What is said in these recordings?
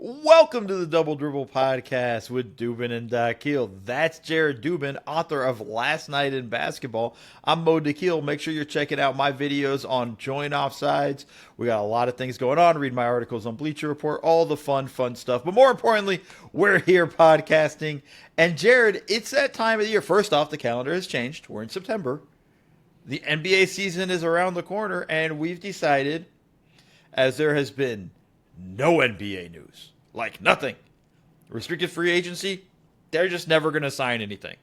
Welcome to the Double Dribble podcast with Dubin and Dakil. That's Jared Dubin, author of Last Night in Basketball. I'm Mo Dakil. Make sure you're checking out my videos on Join Offsides. We got a lot of things going on. Read my articles on Bleacher Report, all the fun stuff. But more importantly, we're here podcasting. And Jared, it's that time of the year. First off, the calendar has changed. We're in September. The NBA season is around the corner, and we've decided, as there has been no NBA news, like nothing. Restricted free agency, they're just never going to sign anything.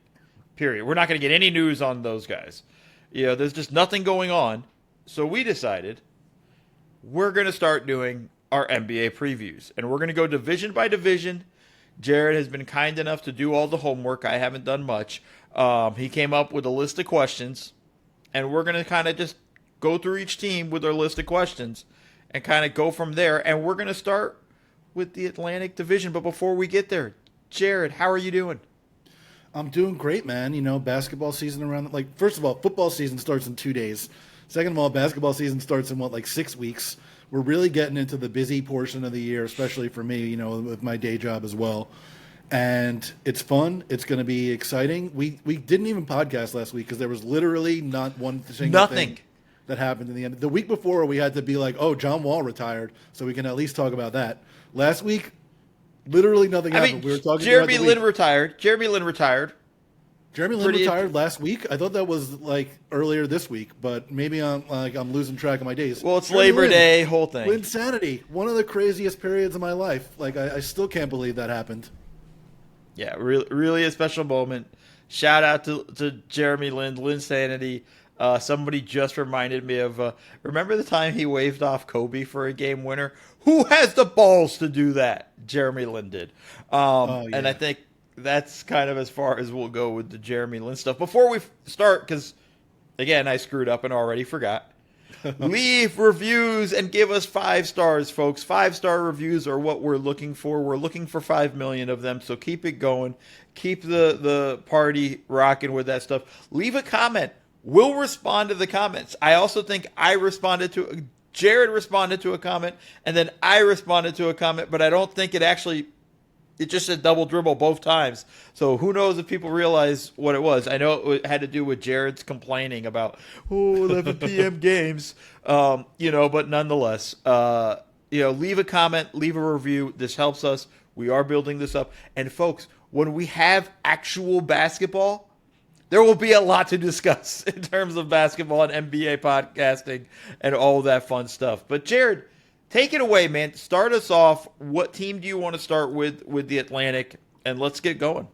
Period. We're not going to get any news on those guys. There's just nothing going on. So we decided we're going to start doing our NBA previews. And we're going to go division by division. Jared has been kind enough to do all the homework. I haven't done much. He came up with a list of questions. And we're going to kind of just go through each team with our list of questions and kind of go from there. And we're going to start with the Atlantic Division. But before we get there, Jared, how are you doing? I'm doing great, man. Basketball season first of all, football season starts in 2 days. Second of all, basketball season starts in 6 weeks. We're really getting into the busy portion of the year, especially for me, with my day job as well. And it's fun. It's going to be exciting. We didn't even podcast last week because there was literally not one single thing that happened in the end. The week before, we had to be like, oh, John Wall retired, so we can at least talk about that. Last week, literally nothing happened. We were talking Jeremy Lin retired. Jeremy Lin retired last week. I thought that was earlier this week, but maybe I'm losing track of my days. Well, it's Labor Day, whole thing. Insanity. One of the craziest periods of my life. I still can't believe that happened. Yeah, really a special moment. Shout out to Jeremy Lin, Linsanity. Somebody just reminded me of, remember the time he waved off Kobe for a game winner? Who has the balls to do that? Jeremy Lin did. Yeah. And I think that's kind of as far as we'll go with the Jeremy Lin stuff. Before we start, because, again, I screwed up and already forgot. Leave reviews and give us 5 stars, folks. 5-star reviews are what we're looking for. We're looking for 5 million of them, so keep it going. Keep the party rocking with that stuff. Leave a comment. We'll respond to the comments. I also think Jared responded to a comment, and then I responded to a comment, but I don't think it just said double dribble both times. So who knows if people realize what it was. I know it had to do with Jared's complaining about, 11 p.m. games, but nonetheless, leave a comment, leave a review. This helps us. We are building this up. And folks, when we have actual basketball, there will be a lot to discuss in terms of basketball and NBA podcasting and all that fun stuff. But Jared, take it away, man. Start us off. What team do you want to start with the Atlantic? And let's get going.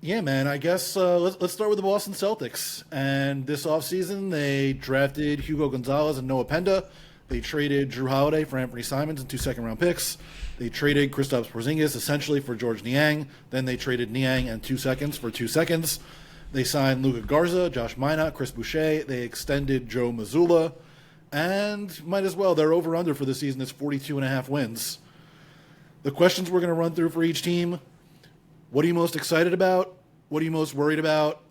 Yeah, man. I guess let's start with the Boston Celtics. And this offseason, they drafted Hugo Gonzalez and Noah Penda. They traded Drew Holiday for Anthony Simons and 2 second-round picks. They traded Kristaps Porzingis essentially for George Niang. Then they traded Niang and 2 seconds for 2 seconds. They signed Luka Garza, Josh Minott, Chris Boucher. They extended Joe Mazzulla. And might as well, their over-under for the season is 42.5 wins. The questions we're going to run through for each team: what are you most excited about? What are you most worried about?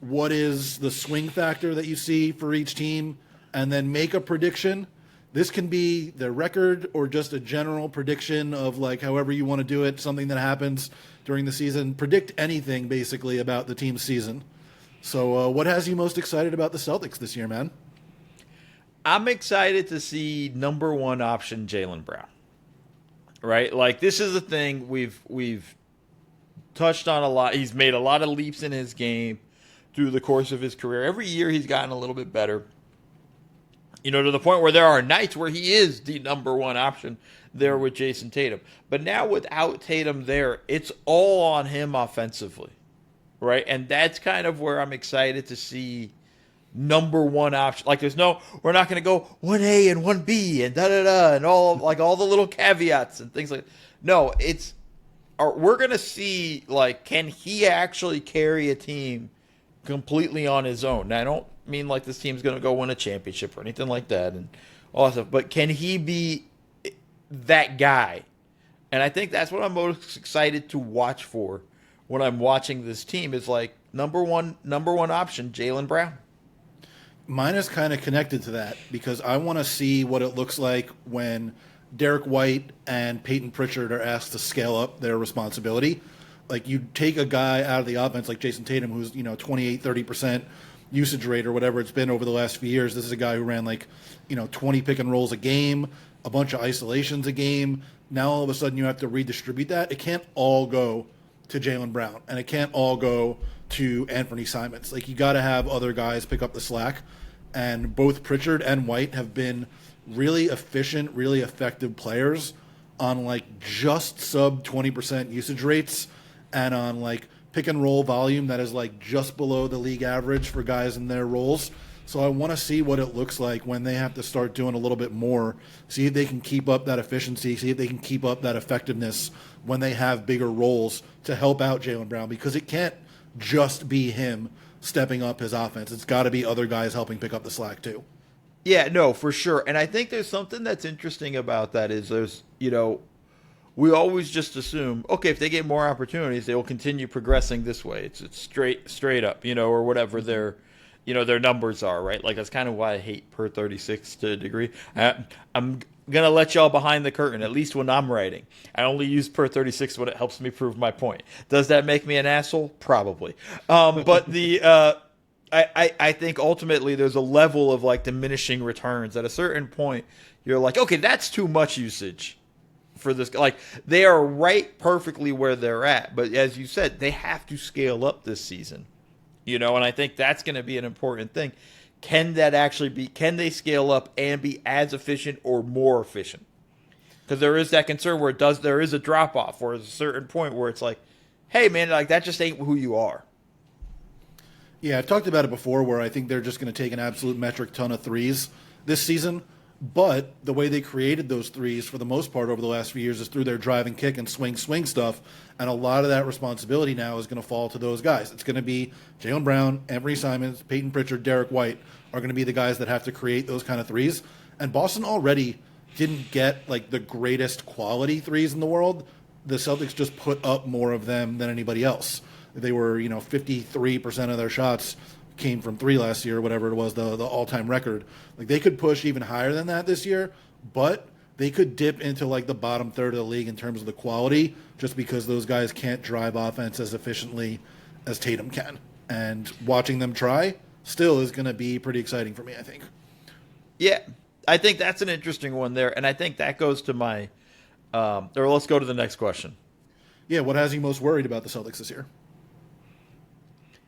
What is the swing factor that you see for each team? And then make a prediction. This can be their record or just a general prediction of however you want to do it, something that happens during the season. Predict anything, basically, about the team's season. So what has you most excited about the Celtics this year, man? I'm excited to see number 1 option Jaylen Brown. Right? This is a thing we've touched on a lot. He's made a lot of leaps in his game through the course of his career. Every year he's gotten a little bit better. To the point where there are nights where he is the number 1 option there with Jason Tatum. But now without Tatum there, it's all on him offensively, right? And that's kind of where I'm excited to see number 1 option. We're not going to go 1A and 1B and da-da-da and all the little caveats and things like that. No, we're going to see, can he actually carry a team completely on his own? Now, I don't mean this team's going to go win a championship or anything like that and all that stuff, but can he be that guy? And I think that's what I'm most excited to watch for when I'm watching this team is like number one option, Jaylen Brown. Mine is kind of connected to that because I want to see what it looks like when Derek White and Peyton Pritchard are asked to scale up their responsibility. Like, you take a guy out of the offense like Jason Tatum, who's 28, 30% usage rate or whatever it's been over the last few years. This is a guy who ran 20 pick and rolls a game, a bunch of isolations a game. Now all of a sudden you have to redistribute that. It can't all go to Jaylen Brown, and it can't all go to Anthony Simons. Like, you got to have other guys pick up the slack, and both Pritchard and White have been really efficient, really effective players on just sub 20% usage rates and on pick and roll volume that is just below the league average for guys in their roles. So I want to see what it looks like when they have to start doing a little bit more, see if they can keep up that efficiency, see if they can keep up that effectiveness when they have bigger roles to help out Jaylen Brown, because it can't just be him stepping up his offense. It's got to be other guys helping pick up the slack too. Yeah, no, for sure. And I think there's something that's interesting about that is we always just assume, okay, if they get more opportunities, they will continue progressing this way. It's straight up, or whatever their numbers are, right? Like, that's kind of why I hate per 36 to a degree. I'm gonna let y'all behind the curtain, at least when I'm writing. I only use per 36 when it helps me prove my point. Does that make me an asshole? Probably. But I think ultimately there's a level of diminishing returns. At a certain point, you're like, okay, that's too much usage for this. They are right perfectly where they're at, but as you said, they have to scale up this season. And I think that's going to be an important thing. Can they scale up and be as efficient or more efficient? Because there is that concern where there is a drop off, or there's a certain point where it's like, hey man, that just ain't who you are. Yeah, I've talked about it before where I think they're just going to take an absolute metric ton of threes this season. But the way they created those threes for the most part over the last few years is through their drive and kick and swing stuff. And a lot of that responsibility now is going to fall to those guys. It's going to be Jaylen Brown, Anthony Simons, Peyton Pritchard, Derek White are going to be the guys that have to create those kind of threes. And Boston already didn't get the greatest quality threes in the world. The Celtics just put up more of them than anybody else. They were, 53% of their shots came from three last year, whatever it was, the all-time record. They could push even higher than that this year, but they could dip into the bottom third of the league in terms of the quality, just because those guys can't drive offense as efficiently as Tatum can. And watching them try still is going to be pretty exciting for me, I think. Yeah, I think that's an interesting one there, and I think that goes to my or let's go to the next question. Yeah, what has you most worried about the Celtics this year?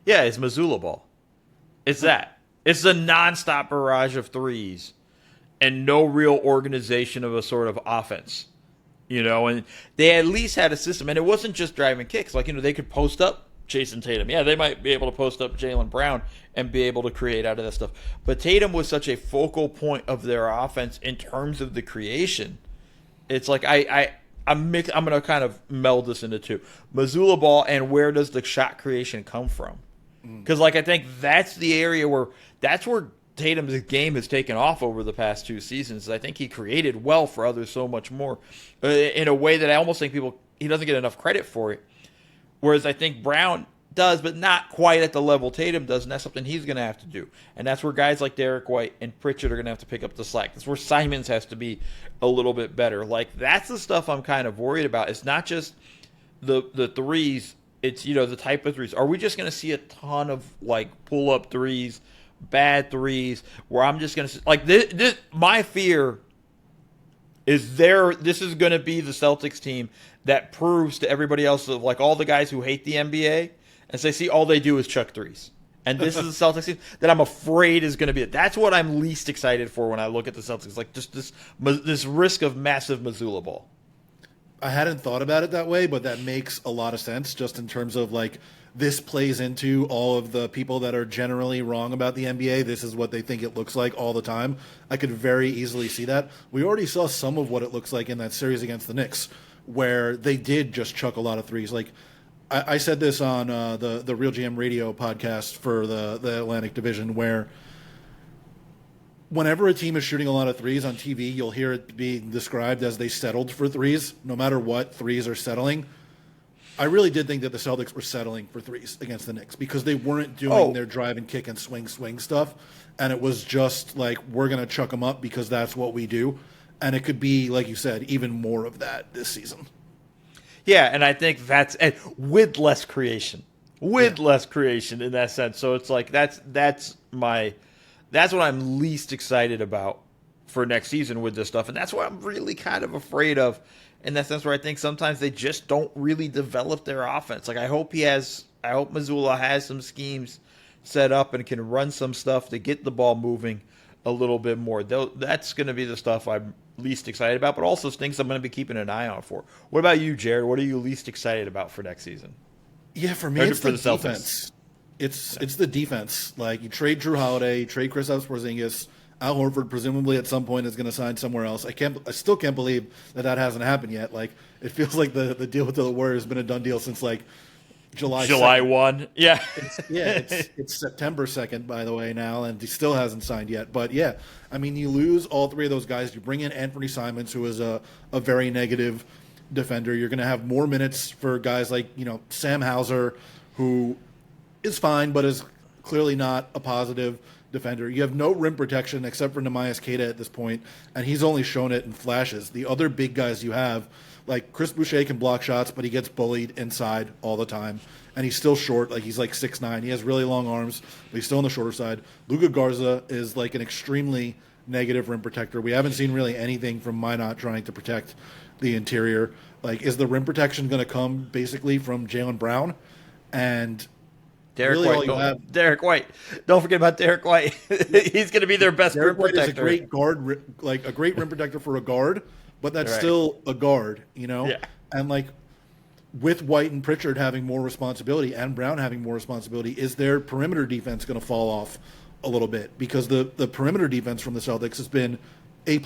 Yeah, it's Mazzulla ball. It's that. It's a nonstop barrage of threes and no real organization of a sort of offense. And they at least had a system. And it wasn't just driving kicks. They could post up Jason Tatum. Yeah, they might be able to post up Jaylen Brown and be able to create out of that stuff. But Tatum was such a focal point of their offense in terms of the creation. It's like I'm going to kind of meld this into two. Mazzulla ball and where does the shot creation come from? Because I think that's the area where Tatum's game has taken off over the past two seasons. I think he created well for others so much more in a way that I almost think he doesn't get enough credit for it. Whereas I think Brown does, but not quite at the level Tatum does, and that's something he's going to have to do. And that's where guys like Derek White and Pritchard are going to have to pick up the slack. That's where Simons has to be a little bit better. That's the stuff I'm kind of worried about. It's not just the threes. It's, the type of threes. Are we just going to see a ton of, pull-up threes, bad threes, where I'm just going to – this, my fear is this is going to be the Celtics team that proves to everybody else, of all the guys who hate the NBA, and say, see, all they do is chuck threes. And this is the Celtics team that I'm afraid is going to be it. That's what I'm least excited for when I look at the Celtics, just this risk of massive Mazzulla ball. I hadn't thought about it that way, but that makes a lot of sense just in terms of this plays into all of the people that are generally wrong about the NBA. This is what they think it looks like all the time. I could very easily see that. We already saw some of what it looks like in that series against the Knicks, where they did just chuck a lot of threes. I said this on the Real GM Radio podcast for the Atlantic Division, where whenever a team is shooting a lot of threes on TV, you'll hear it being described as they settled for threes. No matter what, threes are settling. I really did think that the Celtics were settling for threes against the Knicks because they weren't doing their drive and kick and swing stuff. And it was just like, we're going to chuck them up because that's what we do. And it could be, like you said, even more of that this season. Yeah, and I think that's with less creation. Less creation in that sense. So it's like that's what I'm least excited about for next season with this stuff. And that's what I'm really kind of afraid of in that sense, where I think sometimes they just don't really develop their offense. Like I hope Missoula has some schemes set up and can run some stuff to get the ball moving a little bit more. That's going to be the stuff I'm least excited about, but also things I'm going to be keeping an eye on for. What about you, Jared? What are you least excited about for next season? Yeah, for me, it's the defense. It's the defense. Like, you trade Drew Holiday, trade Kristaps Porzingis. Al Horford presumably at some point is going to sign somewhere else. I still can't believe that hasn't happened yet. Like, it feels like the deal with the Warriors has been a done deal since like July 1. Yeah. It's September 2nd, by the way, now, and he still hasn't signed yet. But yeah, I mean, you lose all three of those guys. You bring in Anthony Simons, who is a very negative defender. You're going to have more minutes for guys like, Sam Hauser, who is fine, but is clearly not a positive defender. You have no rim protection except for Nemias Queta at this point, and he's only shown it in flashes. The other big guys you have, like Chris Boucher, can block shots, but he gets bullied inside all the time, and he's still short. Like, he's like 6'9". He has really long arms, but he's still on the shorter side. Luka Garza is like an extremely negative rim protector. We haven't seen really anything from Minot trying to protect the interior. Like, is the rim protection going to come basically from Jaylen Brown? And Derek White. Derek White. Don't forget about Derek White. He's going to be their best rim protector. Derek White is a great guard, like a great rim protector for a guard, but that's still a guard, Yeah. And like, with White and Pritchard having more responsibility and Brown having more responsibility, is their perimeter defense going to fall off a little bit? Because the perimeter defense from the Celtics has been A++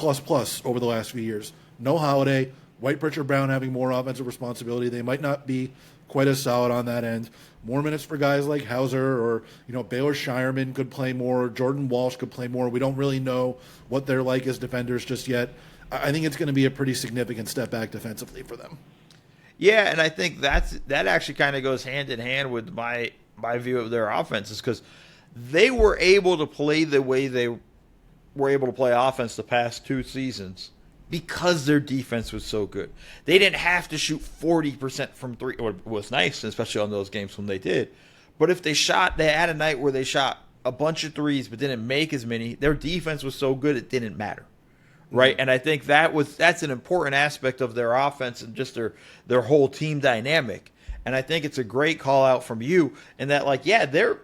over the last few years. No Holiday, White, Pritchard, Brown having more offensive responsibility. They might not be quite as solid on that end. More minutes for guys like Hauser, or Baylor Shireman could play more. Jordan Walsh could play more. We don't really know what they're like as defenders just yet. I think it's going to be a pretty significant step back defensively for them. Yeah, and I think that actually kind of goes hand in hand with my view of their offenses, because they were able to play the way they were able to play offense the past 2 seasons because their defense was so good. They didn't have to shoot 40% from three. It was nice, especially on those games when they did. But if they had a night where they shot a bunch of threes but didn't make as many, their defense was so good it didn't matter. Right? And I think that's an important aspect of their offense and just their whole team dynamic. And I think it's a great call out from you in that, like, yeah, their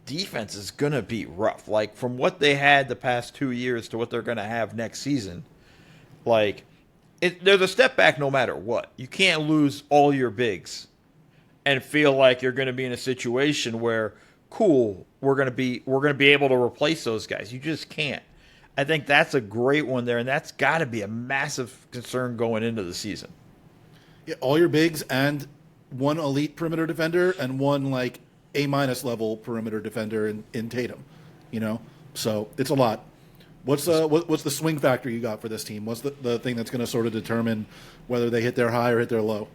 defense is going to be rough. Like, from what they had the past 2 years to what they're going to have next season, like, there's a step back no matter what. You can't lose all your bigs and feel like you're going to be in a situation where, cool, we're going to be able to replace those guys. You just can't. I think that's a great one there, and that's got to be a massive concern going into the season. Yeah, all your bigs and one elite perimeter defender and one like A- level perimeter defender in Tatum. So it's a lot. What's the swing factor you got for this team? What's the thing that's going to sort of determine whether they hit their high or hit their low?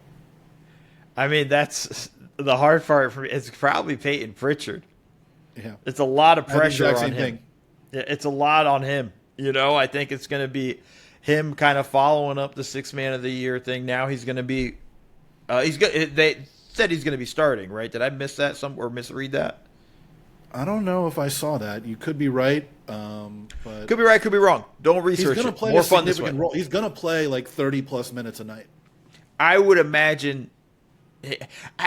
I mean, that's the hard part for me. It's probably Peyton Pritchard. Yeah, it's a lot of pressure on him. Thing. It's a lot on him. I think it's going to be him kind of following up the 6th man of the year thing. Now he's going to be they said he's going to be starting, right? Did I miss that or misread that? I don't know if I saw that. You could be right, but could be right, could be wrong. Don't research he's it. Play More a fun this way. Role. He's going to play like 30-plus minutes a night. I would imagine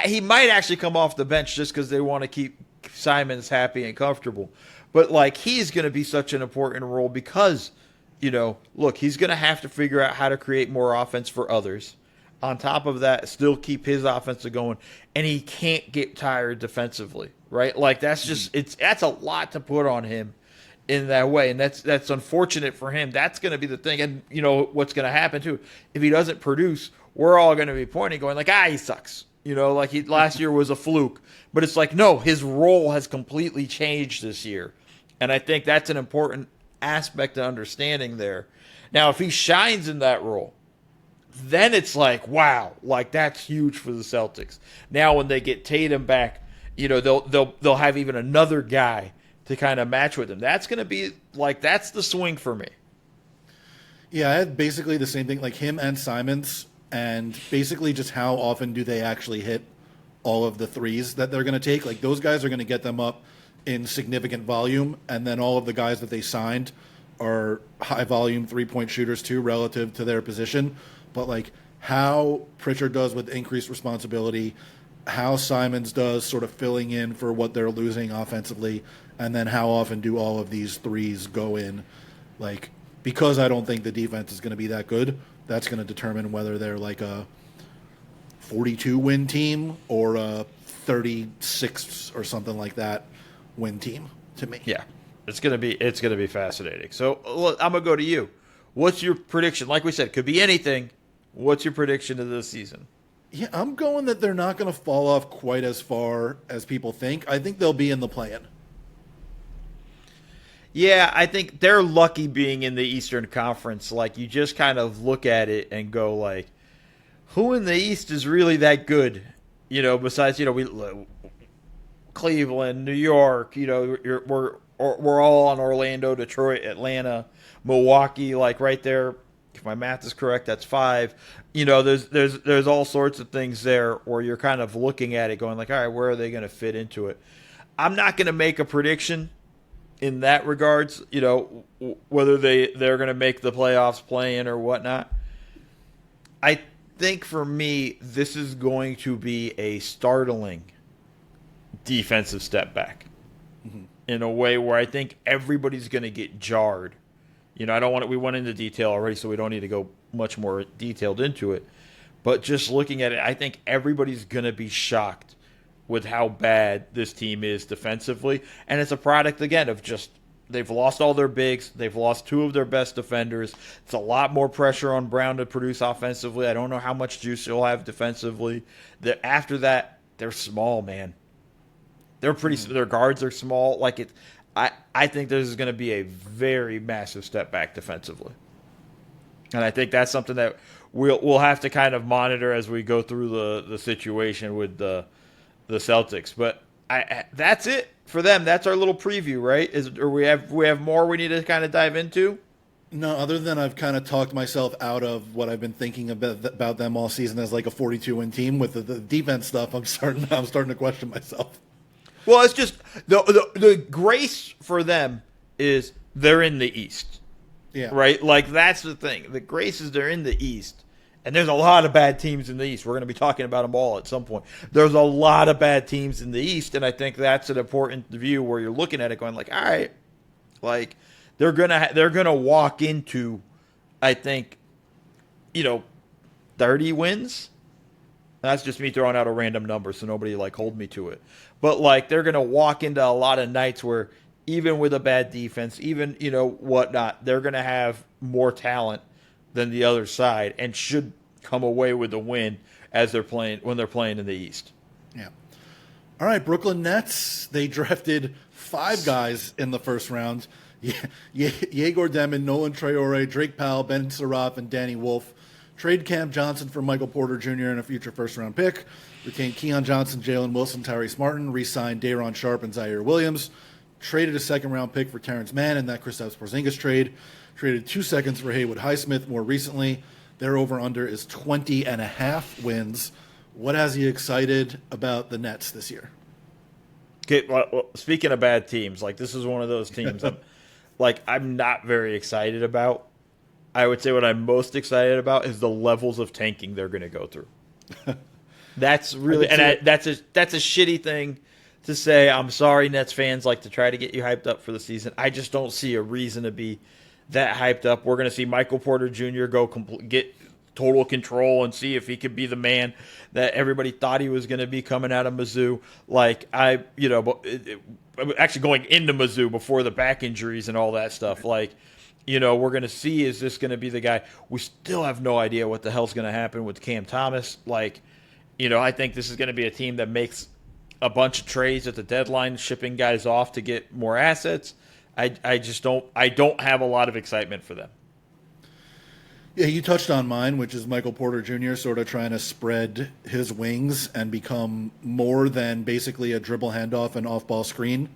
he might actually come off the bench just because they want to keep Simons happy and comfortable. But, like, he's going to be such an important role because, look, he's going to have to figure out how to create more offense for others. On top of that, still keep his offense going. And he can't get tired defensively, right? Like, that's a lot to put on him in that way. And that's unfortunate for him. That's going to be the thing. And, what's going to happen, too. If he doesn't produce, we're all going to be pointing, going like, he sucks. Last year was a fluke. But it's like, no, his role has completely changed this year. And I think that's an important aspect of understanding there. Now, if he shines in that role, then it's like, wow, like that's huge for the Celtics. Now when they get Tatum back, they'll have even another guy to kind of match with him. That's going to be like that's the swing for me. Yeah, I had basically the same thing, like him and Simons, and basically just how often do they actually hit all of the threes that they're going to take. Like those guys are going to get them up in significant volume, and then all of the guys that they signed are high volume 3-point shooters too relative to their position. But like how Pritchard does with increased responsibility, how Simons does sort of filling in for what they're losing offensively, and then how often do all of these threes go in. Like, because I don't think the defense is going to be that good, that's going to determine whether they're like a 42-win team or a 36 or something like that win team to me. Yeah, it's gonna be fascinating. So look, I'm gonna go to you. What's your prediction? Like we said, could be anything. What's your prediction of this season? Yeah, I'm going that they're not going to fall off quite as far as people think. I think they'll be in the play-in. Yeah, I think they're lucky being in the Eastern Conference. Like you just kind of look at it and go like, who in the East is really that good? Besides we Cleveland, New York. We're all on Orlando, Detroit, Atlanta, Milwaukee. Like right there. If my math is correct, that's 5. There's all sorts of things there where you're kind of looking at it, going like, all right, where are they going to fit into it? I'm not going to make a prediction in that regards, whether they're going to make the playoffs play-in or whatnot. I think for me, this is going to be a startling defensive step back in a way where I think everybody's going to get jarred. I don't want it. We went into detail already, so we don't need to go much more detailed into it. But just looking at it, I think everybody's going to be shocked with how bad this team is defensively. And it's a product, again, of just they've lost all their bigs. They've lost 2 of their best defenders. It's a lot more pressure on Brown to produce offensively. I don't know how much juice he'll have defensively. After that, they're small, man. They're pretty. Their guards are small. Like it. I think this is going to be a very massive step back defensively. And I think that's something that we'll have to kind of monitor as we go through the situation with the Celtics. But that's it for them. That's our little preview, right? Or we have more we need to kind of dive into? No, other than I've kind of talked myself out of what I've been thinking about them all season as like a 42-win team with the defense stuff. I'm starting to question myself. Well, it's just the grace for them is they're in the East. Yeah. Right? Like, that's the thing. The grace is they're in the East. And there's a lot of bad teams in the East. We're going to be talking about them all at some point. There's a lot of bad teams in the East, and I think that's an important view where you're looking at it going like, all right, like, they're gonna walk into, I think, 30 wins. That's just me throwing out a random number, so nobody hold me to it. But like they're gonna walk into a lot of nights where even with a bad defense, even whatnot, they're gonna have more talent than the other side and should come away with a win as they're playing in the East. Yeah. All right, Brooklyn Nets. They drafted 5 guys in the first round. Yegor Demon, Nolan Traore, Drake Powell, Ben Surratt, and Danny Wolf. Trade Cam Johnson for Michael Porter Jr. and a future first-round pick. Retained Keon Johnson, Jalen Wilson, Tyrese Martin. Re-signed Day'Ron Sharpe and Zaire Williams. Traded a second-round pick for Terrence Mann in that Kristaps Porzingis trade. Traded 2 seconds for Haywood Highsmith more recently. Their over-under is 20.5 wins. What has you excited about the Nets this year? Okay, well, speaking of bad teams, this is one of those teams I'm not very excited about. I would say what I'm most excited about is the levels of tanking they're going to go through. That's really, that's a shitty thing to say. I'm sorry, Nets fans, to try to get you hyped up for the season. I just don't see a reason to be that hyped up. We're going to see Michael Porter Jr. get total control and see if he could be the man that everybody thought he was going to be coming out of Mizzou. Actually going into Mizzou before the back injuries and all that stuff. We're going to see, is this going to be the guy? We still have no idea what the hell's going to happen with Cam Thomas. I think this is going to be a team that makes a bunch of trades at the deadline, shipping guys off to get more assets. I don't have a lot of excitement for them. Yeah, you touched on mine, which is Michael Porter Jr. sort of trying to spread his wings and become more than basically a dribble handoff and off ball screen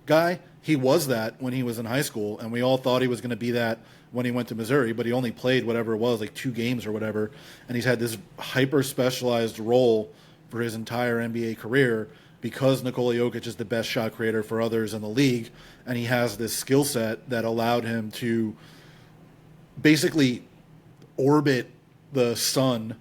guy. He was that when he was in high school, and we all thought he was going to be that when he went to Missouri, but he only played whatever it was, like 2 games or whatever. And he's had this hyper specialized role for his entire NBA career because Nikola Jokic is the best shot creator for others in the league. And he has this skill set that allowed him to basically orbit the sun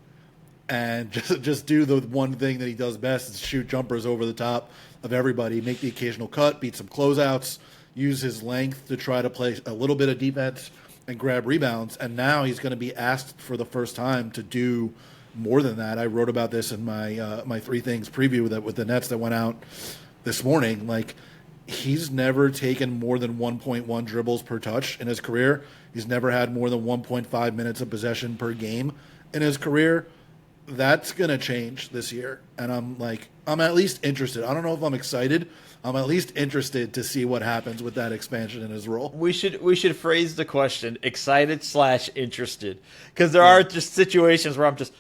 and just do the one thing that he does best is shoot jumpers over the top of everybody, make the occasional cut, beat some closeouts, use his length to try to play a little bit of defense and grab rebounds. And now he's going to be asked for the first time to do more than that. I wrote about this in my my three things preview that with the Nets that went out this morning. Like, he's never taken more than 1.1 dribbles per touch in his career. He's never had more than 1.5 minutes of possession per game in his career. That's going to change this year. And I'm at least interested. I don't know if I'm excited. I'm at least interested to see what happens with that expansion in his role. We should phrase the question excited/interested, because there are just situations where I'm just,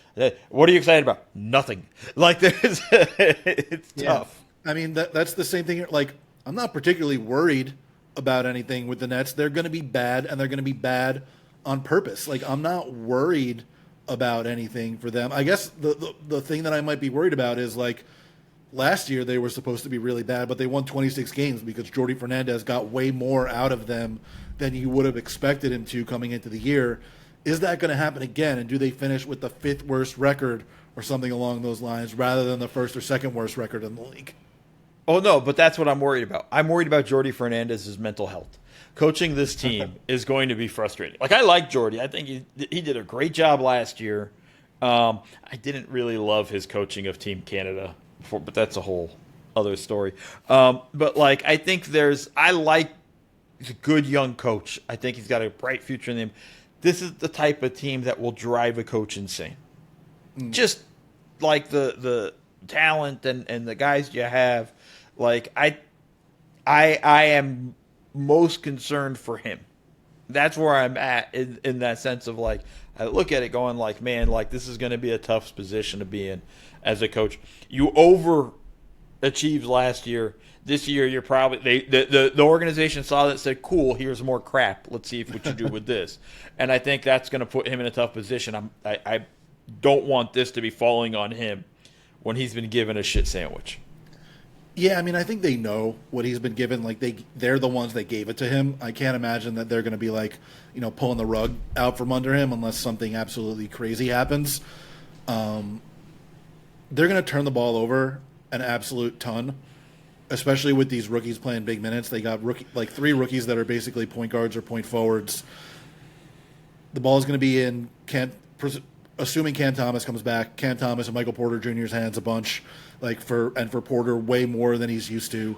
what are you excited about? Nothing. Like, there's it's tough. I mean, that's the same thing. Like, I'm not particularly worried about anything with the Nets. They're going to be bad, and they're going to be bad on purpose. Like, I'm not worried about anything for them. I guess the thing that I might be worried about is, like, last year they were supposed to be really bad, but they won 26 games because Jordi Fernandez got way more out of them than you would have expected him to coming into the year. Is that going to happen again? And do they finish with the 5th worst record or something along those lines rather than the 1st or 2nd worst record in the league? Oh, no, but that's what I'm worried about. I'm worried about Jordi Fernandez's mental health. Coaching this team is going to be frustrating. Like, I like Jordi. I think he did a great job last year. I didn't really love his coaching of Team Canada, but that's a whole other story. But, like, I think he's a good young coach. I think he's got a bright future in him. This is the type of team that will drive a coach insane. Just like the talent and the guys you have. Like, I am most concerned for him. That's where I'm at in that sense of, like, I look at it going like, man, like, this is going to be a tough position to be in as a coach. You overachieved last year. This year, you're probably the organization saw that and said, cool, here's more crap. Let's see what you do with this. And I think that's going to put him in a tough position. I don't want this to be falling on him when he's been given a shit sandwich. Yeah, I mean, I think they know what he's been given. Like, they're the ones that gave it to him. I can't imagine that they're going to be, like, pulling the rug out from under him unless something absolutely crazy happens. They're going to turn the ball over an absolute ton, especially with these rookies playing big minutes. They got 3 rookies that are basically point guards or point forwards. The ball is going to be in assuming Cam Thomas comes back, Cam Thomas and Michael Porter Jr.'s hands a bunch, for Porter way more than he's used to.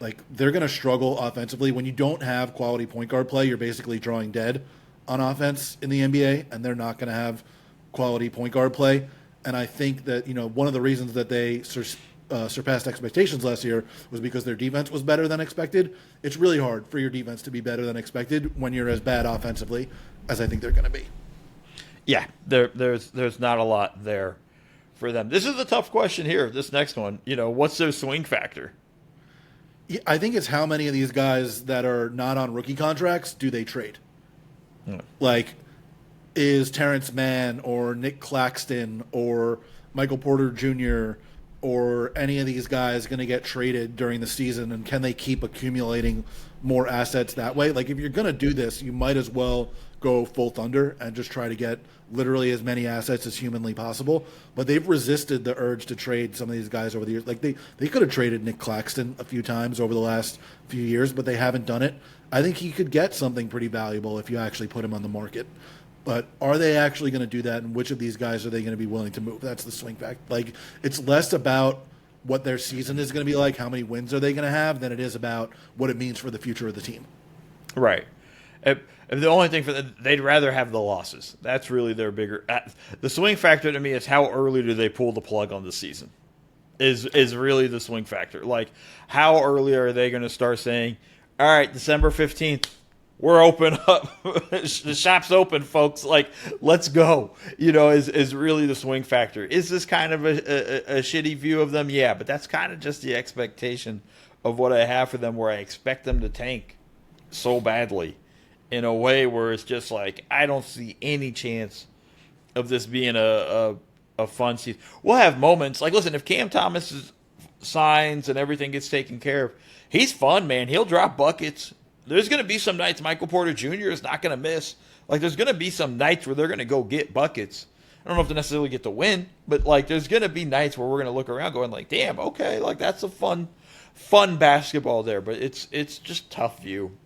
Like, they're going to struggle offensively. When you don't have quality point guard play, you're basically drawing dead on offense in the NBA, and they're not going to have quality point guard play. And I think that, one of the reasons that they surpassed expectations last year was because their defense was better than expected. It's really hard for your defense to be better than expected when you're as bad offensively as I think they're going to be. Yeah, there's not a lot there for them. This is the tough question here. This next one, what's their swing factor? Yeah, I think it's how many of these guys that are not on rookie contracts do they trade? Like, is Terrence Mann or Nick Claxton or Michael Porter Jr. or any of these guys going to get traded during the season, and can they keep accumulating more assets that way? Like, if you're going to do this, you might as well go full Thunder and just try to get literally as many assets as humanly possible. But they've resisted the urge to trade some of these guys over the years. Like, they could have traded Nick Claxton a few times over the last few years, but they haven't done it. I think he could get something pretty valuable if you actually put him on the market. But are they actually going to do that, and which of these guys are they going to be willing to move? That's the swing factor. Like, it's less about what their season is going to be like, how many wins are they going to have, than it is about what it means for the future of the team. Right. The only thing for them, they'd rather have the losses. That's really their bigger. The swing factor to me is how early do they pull the plug on the season? Is really the swing factor. Like, how early are they going to start saying, all right, December 15th, we're open up. The shop's open, folks. Like, let's go. Is really the swing factor. Is this kind of a shitty view of them? Yeah, but that's kind of just the expectation of what I have for them, where I expect them to tank so badly in a way where it's just like, I don't see any chance of this being a fun season. We'll have moments. Like, listen, if Cam Thomas signs and everything gets taken care of, he's fun, man. He'll drop buckets. There's going to be some nights Michael Porter Jr. is not going to miss. Like, there's going to be some nights where they're going to go get buckets. I don't know if they necessarily get to win, but, like, there's going to be nights where we're going to look around going, like, damn, okay, like, that's a fun basketball there. But it's just tough view.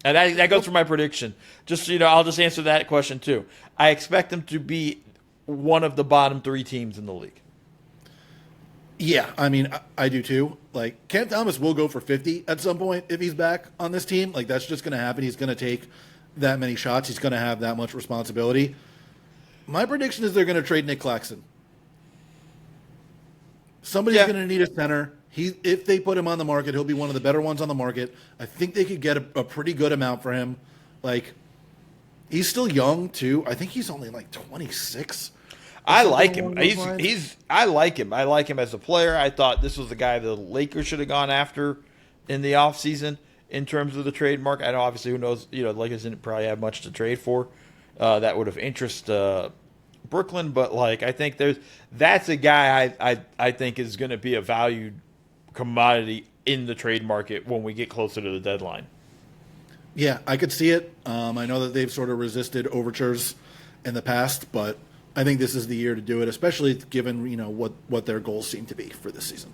And that goes for my prediction. Just, I'll just answer that question, too. I expect them to be one of the bottom 3 teams in the league. Yeah, I mean, I do too. Like, Cam Thomas will go for 50 at some point if he's back on this team. Like, that's just going to happen. He's going to take that many shots. He's going to have that much responsibility. My prediction is they're going to trade Nick Claxton. Somebody's going to need a center. If they put him on the market, he'll be one of the better ones on the market. I think they could get a pretty good amount for him. Like, he's still young, too. I think he's only, like, 26. I like him. I like him. I like him as a player. I thought this was the guy the Lakers should have gone after in the offseason in terms of the trade market. I know, obviously, who knows, the Lakers didn't probably have much to trade for that would have interested Brooklyn, but, like, I think that's a guy I think is going to be a valued commodity in the trade market when we get closer to the deadline. Yeah, I could see it. I know that they've sort of resisted overtures in the past, but I think this is the year to do it, especially given what their goals seem to be for this season.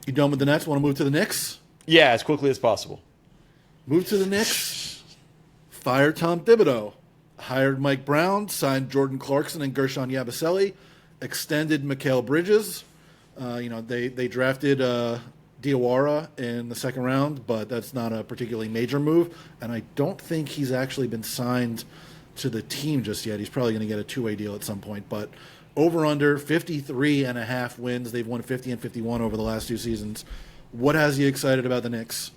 You done with the Nets? Want to move to the Knicks? Yeah, as quickly as possible. Move to the Knicks. Fired Tom Thibodeau. Hired Mike Brown. Signed Jordan Clarkson and Gershon Yabusele. Extended Mikal Bridges. They drafted Diawara in the second round, but that's not a particularly major move. And I don't think he's actually been signed to the team just yet. He's probably going to get a two-way deal at some point. But over under 53.5 wins. They've won 50 and 51 over the last 2 seasons. What has you excited about the Knicks?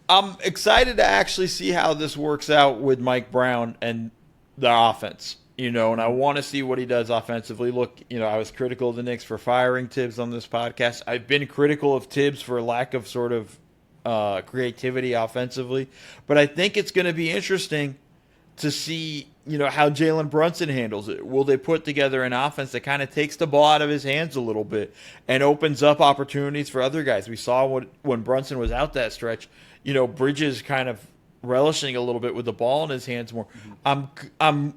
I'm excited to actually see how this works out with Mike Brown and the offense. And I want to see what he does offensively. Look, I was critical of the Knicks for firing Tibbs on this podcast. I've been critical of Tibbs for lack of sort of creativity offensively. But I think it's going to be interesting to see, how Jalen Brunson handles it. Will they put together an offense that kind of takes the ball out of his hands a little bit and opens up opportunities for other guys? We saw when Brunson was out that stretch, Bridges kind of relishing a little bit with the ball in his hands more. I'm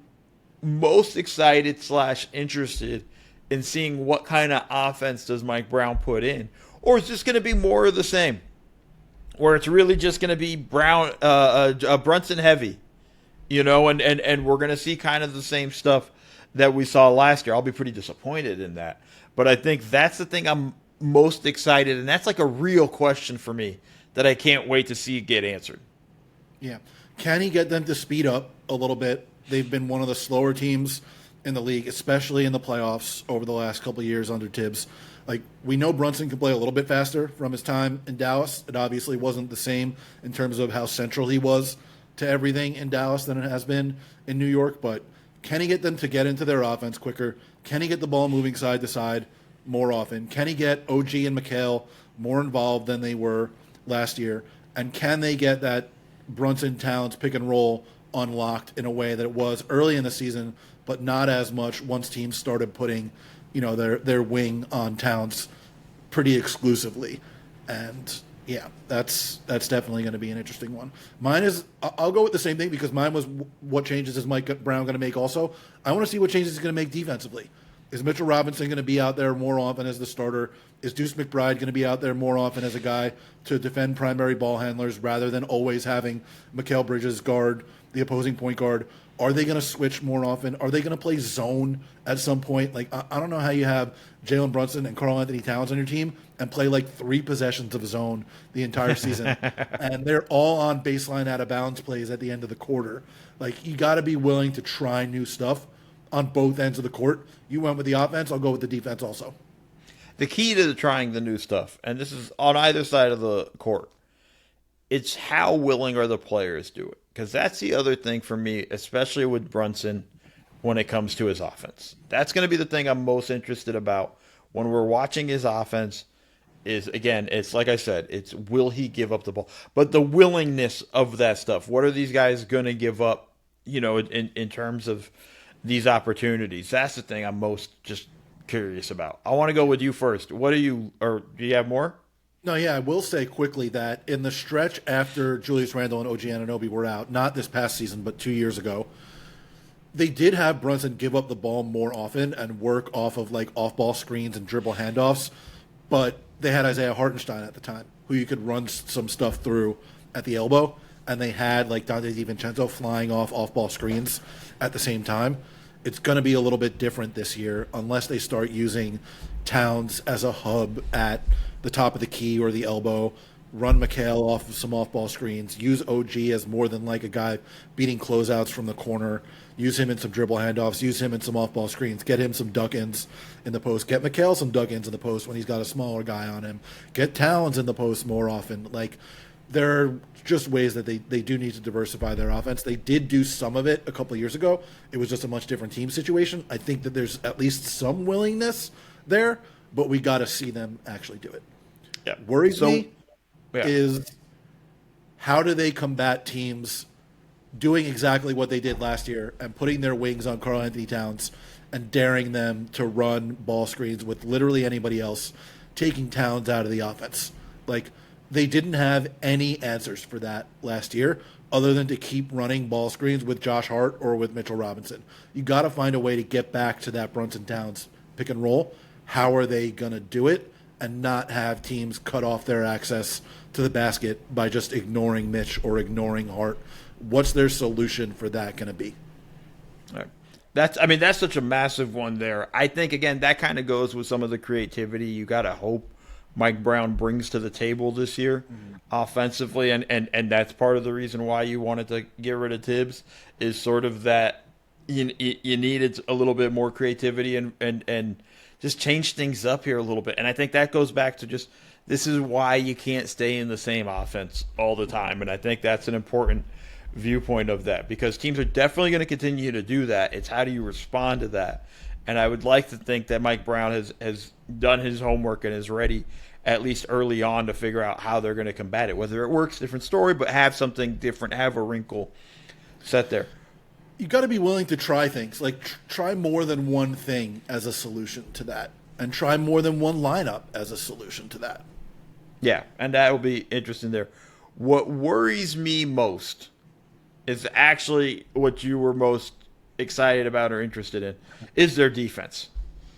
most excited / interested in seeing what kind of offense does Mike Brown put in, or is this going to be more of the same, where it's really just going to be Brunson heavy, and we're going to see kind of the same stuff that we saw last year. I'll be pretty disappointed in that, but I think that's the thing I'm most excited, and that's like a real question for me that I can't wait to see get answered. Yeah, can he get them to speed up a little bit? They've been one of the slower teams in the league, especially in the playoffs over the last couple of years under Tibbs. Like, we know Brunson can play a little bit faster from his time in Dallas. It obviously wasn't the same in terms of how central he was to everything in Dallas than it has been in New York. But can he get them to get into their offense quicker? Can he get the ball moving side to side more often? Can he get OG and Mikal more involved than they were last year? And can they get that Brunson Towns pick and roll unlocked in a way that it was early in the season, but not as much once teams started putting, their wing on Towns pretty exclusively? And yeah, that's definitely going to be an interesting one. Mine is, I'll go with the same thing because mine was what changes is Mike Brown going to make also. I want to see what changes he's going to make defensively. Is Mitchell Robinson going to be out there more often as the starter? Is Deuce McBride going to be out there more often as a guy to defend primary ball handlers rather than always having Mikal Bridges guard the opposing point guard? Are they going to switch more often? Are they going to play zone at some point? Like, I don't know how you have Jalen Brunson and Karl Anthony Towns on your team and play like 3 possessions of zone the entire season. And they're all on baseline out of bounds plays at the end of the quarter. Like, you got to be willing to try new stuff on both ends of the court. You went with the offense. I'll go with the defense also. The key to trying the new stuff, and this is on either side of the court, it's how willing are the players to do it? Because that's the other thing for me, especially with Brunson when it comes to his offense. That's going to be the thing I'm most interested about when we're watching his offense. Is again, it's like I said, it's will he give up the ball, but the willingness of that stuff. What are these guys going to give up? In terms of these opportunities, that's the thing I'm most just curious about. I want to go with you first. What are you, or do you have more? No, yeah, I will say quickly that in the stretch after Julius Randle and OG Anunoby were out, not this past season, but 2 years ago, they did have Brunson give up the ball more often and work off of like off-ball screens and dribble handoffs, but they had Isaiah Hartenstein at the time, who you could run some stuff through at the elbow, and they had like Dante DiVincenzo flying off-ball screens at the same time. It's going to be a little bit different this year unless they start using Towns as a hub at the top of the key or the elbow, run McHale off of some off-ball screens, use OG as more than like a guy beating closeouts from the corner, use him in some dribble handoffs, use him in some off-ball screens, get him some duck-ins in the post, get McHale some duck-ins in the post when he's got a smaller guy on him, get Towns in the post more often. Like, there are just ways that they do need to diversify their offense. They did do some of it a couple of years ago. It was just a much different team situation. I think that there's at least some willingness there, but we got to see them actually do it. Yeah. Worries me Yeah. is how do they combat teams doing exactly what they did last year and putting their wings on Karl Anthony Towns and daring them to run ball screens with literally anybody else, taking Towns out of the offense. Like, they didn't have any answers for that last year other than to keep running ball screens with Josh Hart or with Mitchell Robinson. You got to find a way to get back to that Brunson Towns pick and roll. How are they going to do it and not have teams cut off their access to the basket by just ignoring Mitch or ignoring Hart? What's their solution for that going to be? All right. That's such a massive one there. I think, again, that kind of goes with some of the creativity you got to hope Mike Brown brings to the table this year offensively. And that's part of the reason why you wanted to get rid of Tibbs is sort of that you needed a little bit more creativity and just change things up here a little bit. And I think that goes back to just this is why you can't stay in the same offense all the time. And I think that's an important viewpoint of that because teams are definitely going to continue to do that. It's how do you respond to that? And I would like to think that Mike Brown has done his homework and is ready at least early on to figure out how they're going to combat it. Whether it works, different story, but have something different, have a wrinkle set there. You got to be willing to try things. Like, try more than one thing as a solution to that, and try more than one lineup as a solution to that. Yeah, and that will be interesting there. What worries me most is actually what you were most excited about or interested in is their defense.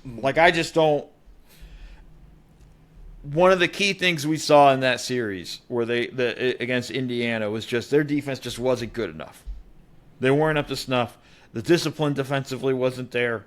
Like, I just don't. One of the key things we saw in that series where against Indiana was just their defense just wasn't good enough. They weren't up to snuff. The discipline defensively wasn't there.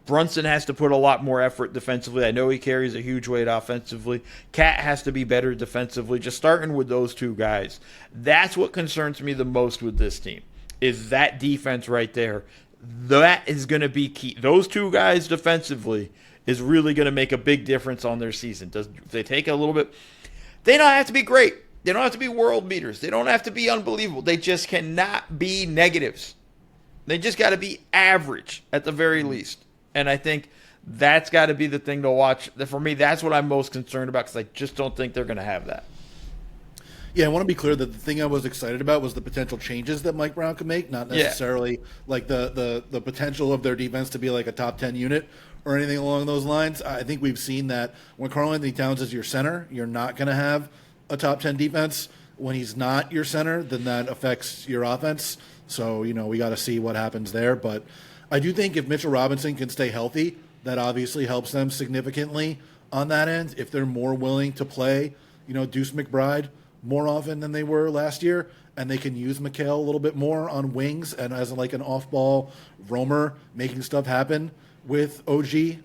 Brunson has to put a lot more effort defensively. I know he carries a huge weight offensively. Cat has to be better defensively. Just starting with those two guys. That's what concerns me the most with this team, is that defense right there. That is going to be key. Those two guys defensively is really going to make a big difference on their season. They take a little bit. They don't have to be great. They don't have to be world beaters. They don't have to be unbelievable. They just cannot be negatives. They just got to be average at the very least. And I think that's got to be the thing to watch. For me, that's what I'm most concerned about because I just don't think they're going to have that. Yeah, I want to be clear that the thing I was excited about was the potential changes that Mike Brown could make, not necessarily like the potential of their defense to be like a top 10 unit or anything along those lines. I think we've seen that when Karl Anthony Towns is your center, you're not going to have a top 10 defense. When he's not your center, then that affects your offense. So, we got to see what happens there. But I do think if Mitchell Robinson can stay healthy, that obviously helps them significantly on that end. If they're more willing to play, Deuce McBride more often than they were last year, and they can use McHale a little bit more on wings and as like an off-ball roamer, making stuff happen with OG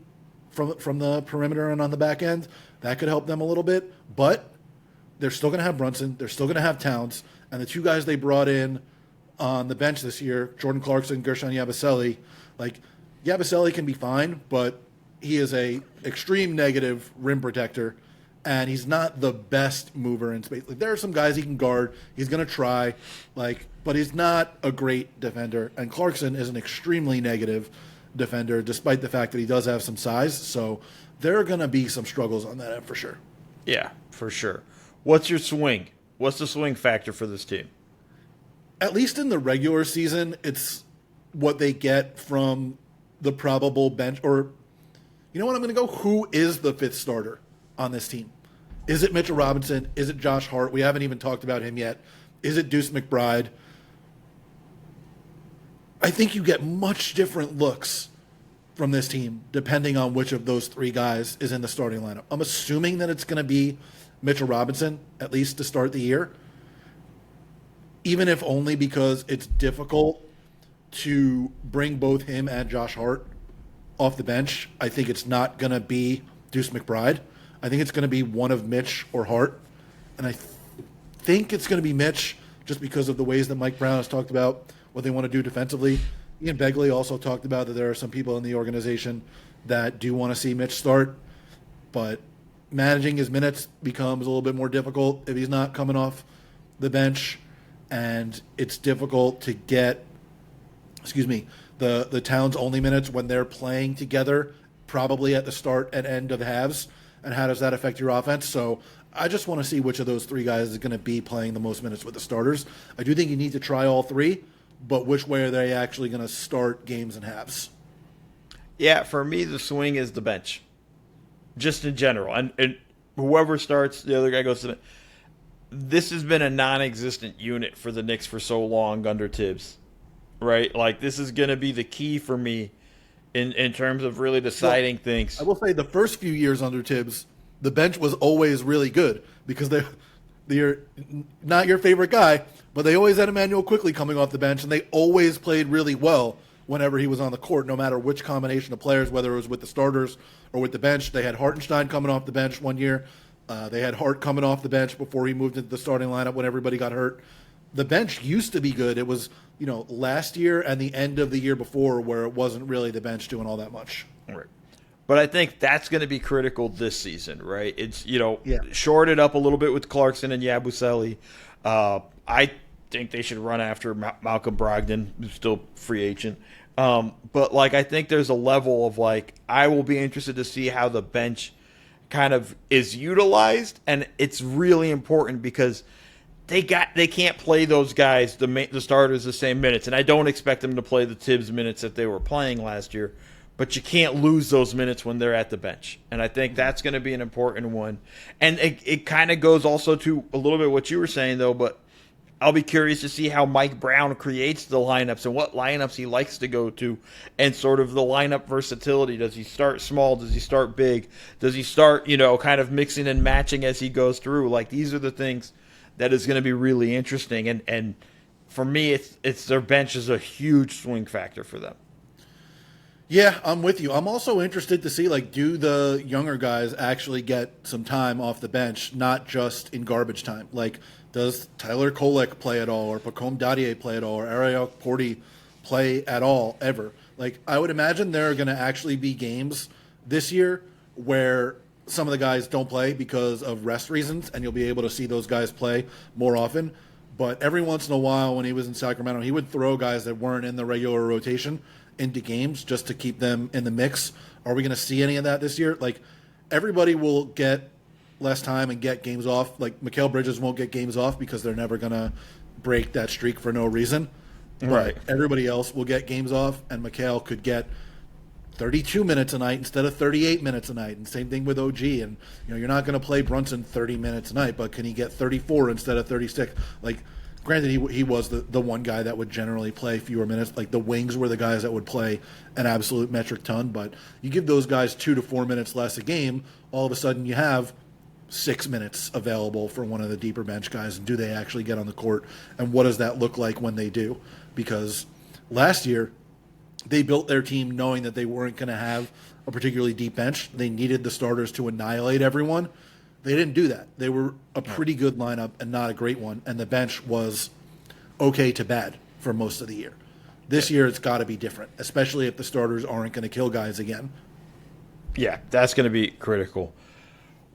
from the perimeter and on the back end, that could help them a little bit. But they're still going to have Brunson. They're still going to have Towns. And the two guys they brought in on the bench this year, Jordan Clarkson, Gershon Yabusele, like Yabusele can be fine, but he is a extreme negative rim protector. and he's not the best mover in space. Like, there are some guys he can guard. He's going to try, but he's not a great defender. And Clarkson is an extremely negative defender, despite the fact that he does have some size. So there are going to be some struggles on that end for sure. Yeah, for sure. What's your swing? What's the swing factor for this team? At least in the regular season, it's what they get from the probable bench. Or, you know what, I'm going to go, who is the fifth starter on this team? Is it Mitchell Robinson? Is it Josh Hart? We haven't even talked about him yet. Is it Deuce McBride? I think you get much different looks from this team depending on which of those three guys is in the starting lineup. I'm assuming that it's going to be Mitchell Robinson, at least to start the year, even if only because it's difficult to bring both him and Josh Hart off the bench. I think it's not going to be Deuce McBride. I think it's going to be one of Mitch or Hart. And I think it's going to be Mitch just because of the ways that Mike Brown has talked about what they want to do defensively. Ian Begley also talked about that there are some people in the organization that do want to see Mitch start, but managing his minutes becomes a little bit more difficult if he's not coming off the bench, and it's difficult to get, the Towns only minutes when they're playing together, probably at the start and end of halves, and how does that affect your offense? So I just want to see which of those three guys is going to be playing the most minutes with the starters. I do think you need to try all three, but which way are they actually going to start games and halves? Yeah, for me, the swing is the bench, just in general. And whoever starts, the other guy goes to the. This has been a non-existent unit for the Knicks for so long under Tibbs, right? Like, this is going to be the key for me in terms of really deciding things. I will say the first few years under Tibbs, the bench was always really good because they're not your favorite guy, but they always had Emmanuel Quickly coming off the bench, and they always played really well whenever he was on the court, no matter which combination of players, whether it was with the starters or with the bench. They had Hartenstein coming off the bench one year. They had Hart coming off the bench before he moved into the starting lineup when everybody got hurt. The bench used to be good. It was, last year and the end of the year before where it wasn't really the bench doing all that much. Right. But I think that's going to be critical this season, right? It's, Yeah. shorted up a little bit with Clarkson and Yabusele. I think they should run after Malcolm Brogdon, who's still free agent. But, I think there's a level of, I will be interested to see how the bench kind of is utilized, and it's really important because they can't play those guys, the starters, the same minutes, and I don't expect them to play the Tibbs minutes that they were playing last year, but you can't lose those minutes when they're at the bench, and I think that's going to be an important one. And it kind of goes also to a little bit what you were saying, though, but I'll be curious to see how Mike Brown creates the lineups and what lineups he likes to go to, and sort of the lineup versatility. Does he start small? Does he start big? Does he start, kind of mixing and matching as he goes through? These are the things that is going to be really interesting. And for me, it's their bench is a huge swing factor for them. Yeah, I'm with you. I'm also interested to see, do the younger guys actually get some time off the bench, not just in garbage time? Does Tyler Kolek play at all, or Pacome Dadier play at all, or Ariel Porty play at all, ever? I would imagine there are going to actually be games this year where some of the guys don't play because of rest reasons, and you'll be able to see those guys play more often. But every once in a while, when he was in Sacramento, he would throw guys that weren't in the regular rotation into games just to keep them in the mix. Are we going to see any of that this year? Everybody will get less time and get games off. Mikal Bridges won't get games off because they're never going to break that streak for no reason. Right. But everybody else will get games off, and Mikal could get 32 minutes a night instead of 38 minutes a night. And same thing with OG. And, you're not going to play Brunson 30 minutes a night, but can he get 34 instead of 36? Granted, he was the one guy that would generally play fewer minutes. The wings were the guys that would play an absolute metric ton. But you give those guys 2 to 4 minutes less a game, all of a sudden you have 6 minutes available for one of the deeper bench guys. And do they actually get on the court? And what does that look like when they do? Because last year, they built their team knowing that they weren't going to have a particularly deep bench. They needed the starters to annihilate everyone. They didn't do that. They were a pretty good lineup and not a great one, and the bench was okay to bad for most of the year. This year, it's got to be different, especially if the starters aren't going to kill guys again. Yeah, that's going to be critical.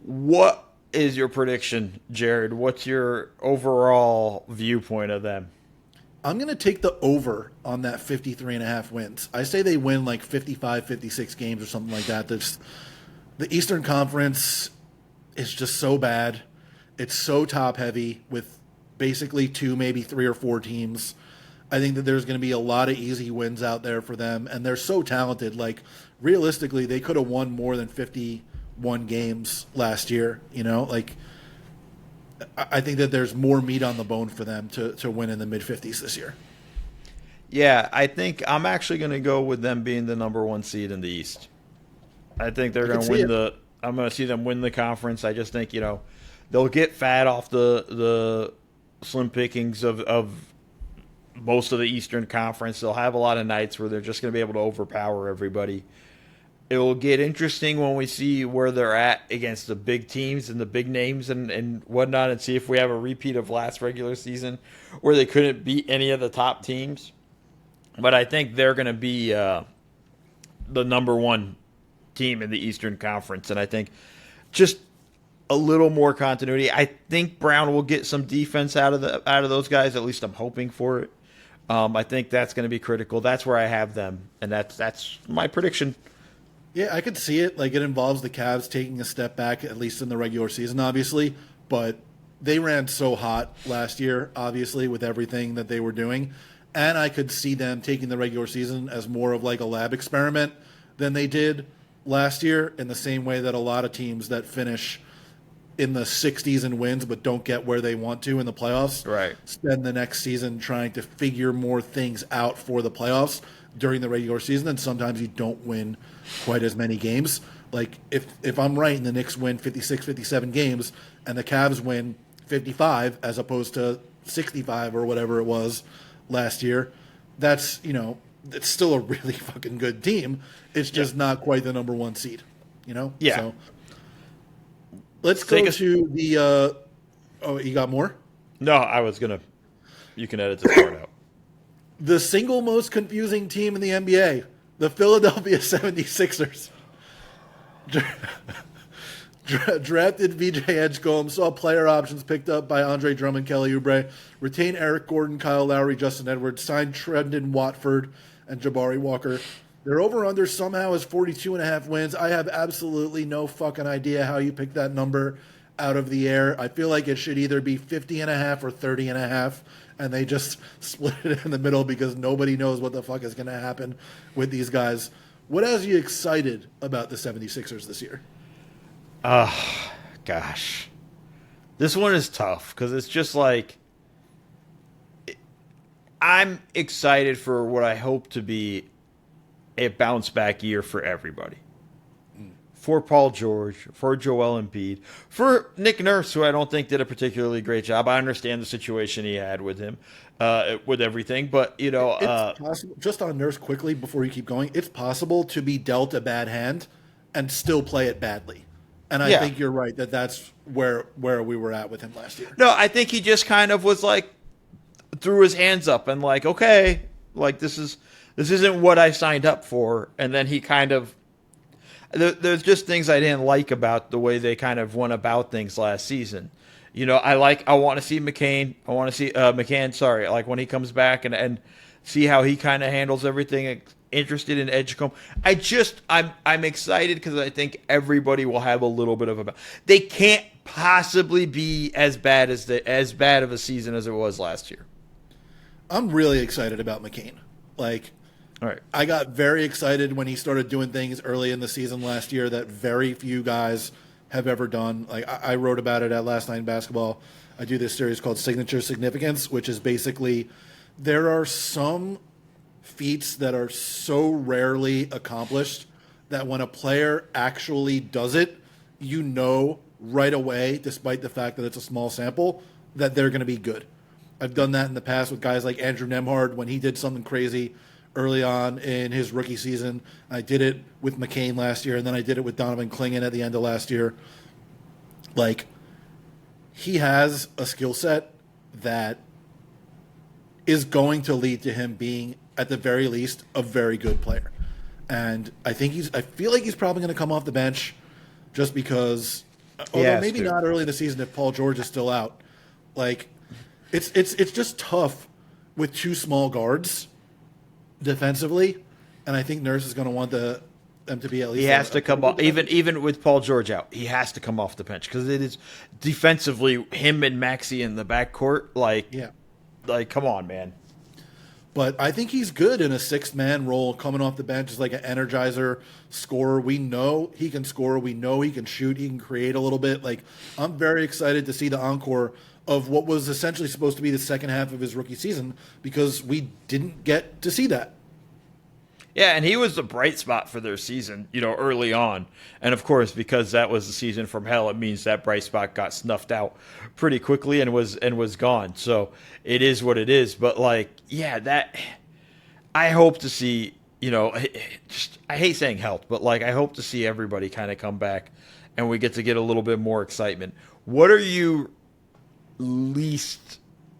What is your prediction, Jared? What's your overall viewpoint of them? I'm going to take the over on that 53.5 wins. I say they win like 55, 56 games or something like that. The Eastern Conference is just so bad. It's so top heavy with basically two, maybe three or four teams. I think that there's going to be a lot of easy wins out there for them, and they're so talented. Like, realistically, they could have won more than 51 games last year. Like, I think that there's more meat on the bone for them to win in the mid-50s this year. Yeah, I think I'm actually going to go with them being the number one seed in the East. I think they're going to win the. I'm going to see them win the conference. I just think they'll get fat off the slim pickings of most of the Eastern Conference. They'll have a lot of nights where they're just going to be able to overpower everybody. It will get interesting when we see where they're at against the big teams and the big names and whatnot, and see if we have a repeat of last regular season where they couldn't beat any of the top teams. But I think they're going to be the number one team in the Eastern Conference, and I think just a little more continuity. I think Brown will get some defense out of those guys. At least I'm hoping for it. I think that's going to be critical. That's where I have them, and that's my prediction. Yeah, I could see it. Like, it involves the Cavs taking a step back, at least in the regular season, obviously. But they ran so hot last year, obviously, with everything that they were doing. And I could see them taking the regular season as more of like a lab experiment than they did last year, in the same way that a lot of teams that finish in the 60s in wins but don't get where they want to in the playoffs spend the next season trying to figure more things out for the playoffs during the regular season, and sometimes you don't win quite as many games. Like, if I'm right and the Knicks win 56, 57 games and the Cavs win 55 as opposed to 65 or whatever it was last year, that's, it's still a really fucking good team. It's just not quite the number one seed, Yeah. So let's go to the oh, you got more? No, I was going to – you can edit this part out. The single most confusing team in the NBA, the Philadelphia 76ers. Drafted VJ Edgecombe, saw player options picked up by Andre Drummond, Kelly Oubre, retained Eric Gordon, Kyle Lowry, Justin Edwards, signed Trendon Watford and Jabari Walker. Their over-under somehow is 42.5 wins. I have absolutely no fucking idea how you pick that number out of the air. I feel like it should either be 50.5 or 30.5, and they just split it in the middle because nobody knows what the fuck is going to happen with these guys. What has you excited about the 76ers this year? Gosh. This one is tough because it's just like I'm excited for what I hope to be a bounce back year for everybody. For Paul George, for Joel Embiid, for Nick Nurse, who I don't think did a particularly great job. I understand the situation he had with him, with everything, but it's possible. Just on Nurse quickly before you keep going, it's possible to be dealt a bad hand and still play it badly. And I think you're right that's where we were at with him last year. No, I think he just kind of was like threw his hands up and like, okay, like this isn't what I signed up for, and then he kind of. There's just things I didn't like about the way they kind of went about things last season. I want to see McCann. I want to see McCann. Sorry, like when he comes back and see how he kind of handles everything. Interested in Edgecombe. I'm excited because I think everybody will have a little bit of a. They can't possibly be as bad of a season as it was last year. I'm really excited about McCain. All right. I got very excited when he started doing things early in the season last year that very few guys have ever done. Like, I wrote about it at Last Night in Basketball. I do this series called Signature Significance, which is basically there are some feats that are so rarely accomplished that when a player actually does it, right away, despite the fact that it's a small sample, that they're going to be good. I've done that in the past with guys like Andrew Nembhard when he did something crazy early on in his rookie season. I did it with McCain last year, and then I did it with Donovan Clingan at the end of last year. Like, he has a skill set that is going to lead to him being, at the very least, a very good player. And I feel like he's probably going to come off the bench just because He Although has maybe to. not early in the season if Paul George is still out. Like, it's just tough with two small guards defensively, and I think Nurse is going to want them to be at least. He has to come off, even with Paul George out. He has to come off the bench because it is defensively him and Maxey in the backcourt. Yeah. Like come on, man. But I think he's good in a six-man role, coming off the bench as like an energizer scorer. We know he can score. We know he can shoot. He can create a little bit. Like, I'm very excited to see the encore of what was essentially supposed to be the second half of his rookie season because we didn't get to see that. Yeah, and he was the bright spot for their season, early on. And of course, because that was the season from hell, it means that bright spot got snuffed out pretty quickly and was gone. So it is what it is. But that I hope to see, I hate saying health, but I hope to see everybody kind of come back and we get a little bit more excitement. What are you least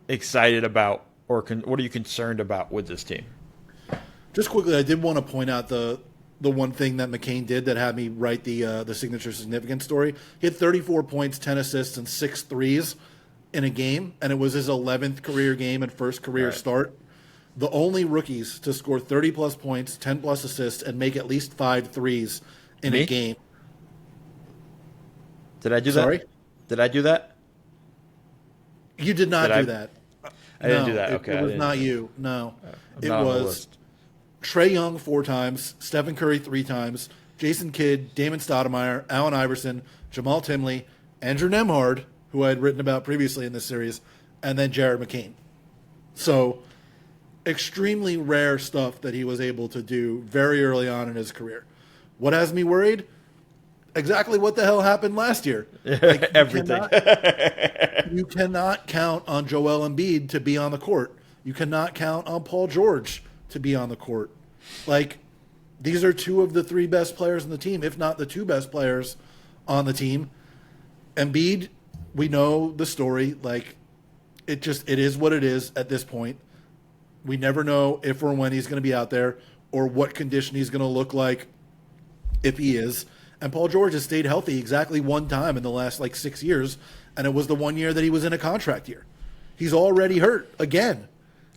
excited about or what are you concerned about with this team? Just quickly, I did want to point out the one thing that McCain did that had me write the signature significance story. He had 34 points, 10 assists, and 6 threes in a game, and it was his 11th career game and first career start. The only rookies to score 30-plus points, 10-plus assists, and make at least 5 threes in a game. Did I do that? Sorry? Did I do that? You did not do that. I didn't do that. Okay. It was not you. No. I'm It not on the was list. Trae Young 4 times, Stephen Curry 3 times, Jason Kidd, Damon Stoudemire, Allen Iverson, Jamal Timley, Andrew Nembhard, who I had written about previously in this series, and then Jared McCain. So, extremely rare stuff that he was able to do very early on in his career. What has me worried? Exactly what the hell happened last year. Everything. You cannot count on Joel Embiid to be on the court. You cannot count on Paul George to be on the court. These are 2 of the 3 best players on the team, if not the 2 best players on the team. Embiid, we know the story. It is what it is at this point. We never know if or when he's going to be out there or what condition he's going to look like if he is. And Paul George has stayed healthy exactly one time in the last 6 years, and it was the 1 year that he was in a contract year. He's already hurt again.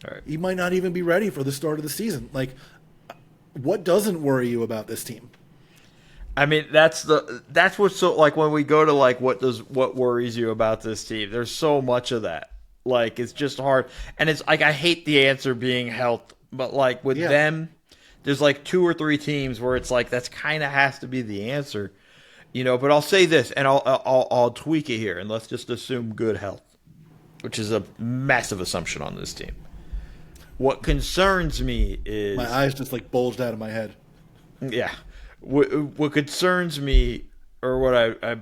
Right. He might not even be ready for the start of the season. What doesn't worry you about this team? I mean, that's what's so when we go to what worries you about this team. There's so much of that. It's just hard, and it's I hate the answer being health, but with them, there's 2 or 3 teams where it's that's kind of has to be the answer, But I'll say this, and I'll tweak it here, and let's just assume good health, which is a massive assumption on this team. What concerns me is my eyes just bulged out of my head. Yeah, what concerns me, or what I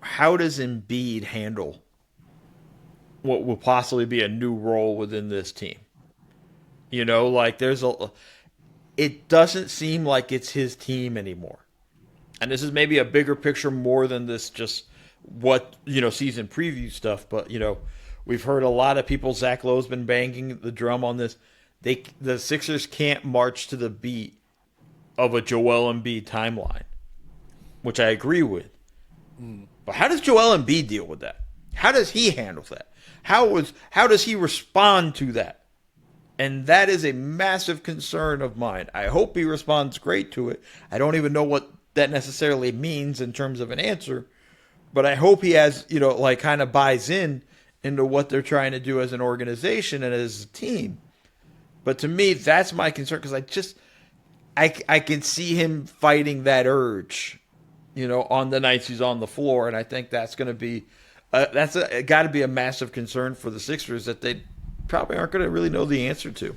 how does Embiid handle what will possibly be a new role within this team? It doesn't seem like it's his team anymore, and this is maybe a bigger picture more than this just what season preview stuff, but we've heard a lot of people. Zach Lowe's been banging the drum on this. The Sixers can't march to the beat of a Joel Embiid timeline, which I agree with. But how does Joel Embiid deal with that? How does he handle that? How does he respond to that? And that is a massive concern of mine. I hope he responds great to it. I don't even know what that necessarily means in terms of an answer, but I hope he has, kind of buys into what they're trying to do as an organization and as a team. But to me, that's my concern because I can see him fighting that urge, on the nights he's on the floor, and I think that's going to be got to be a massive concern for the Sixers that they probably aren't going to really know the answer to.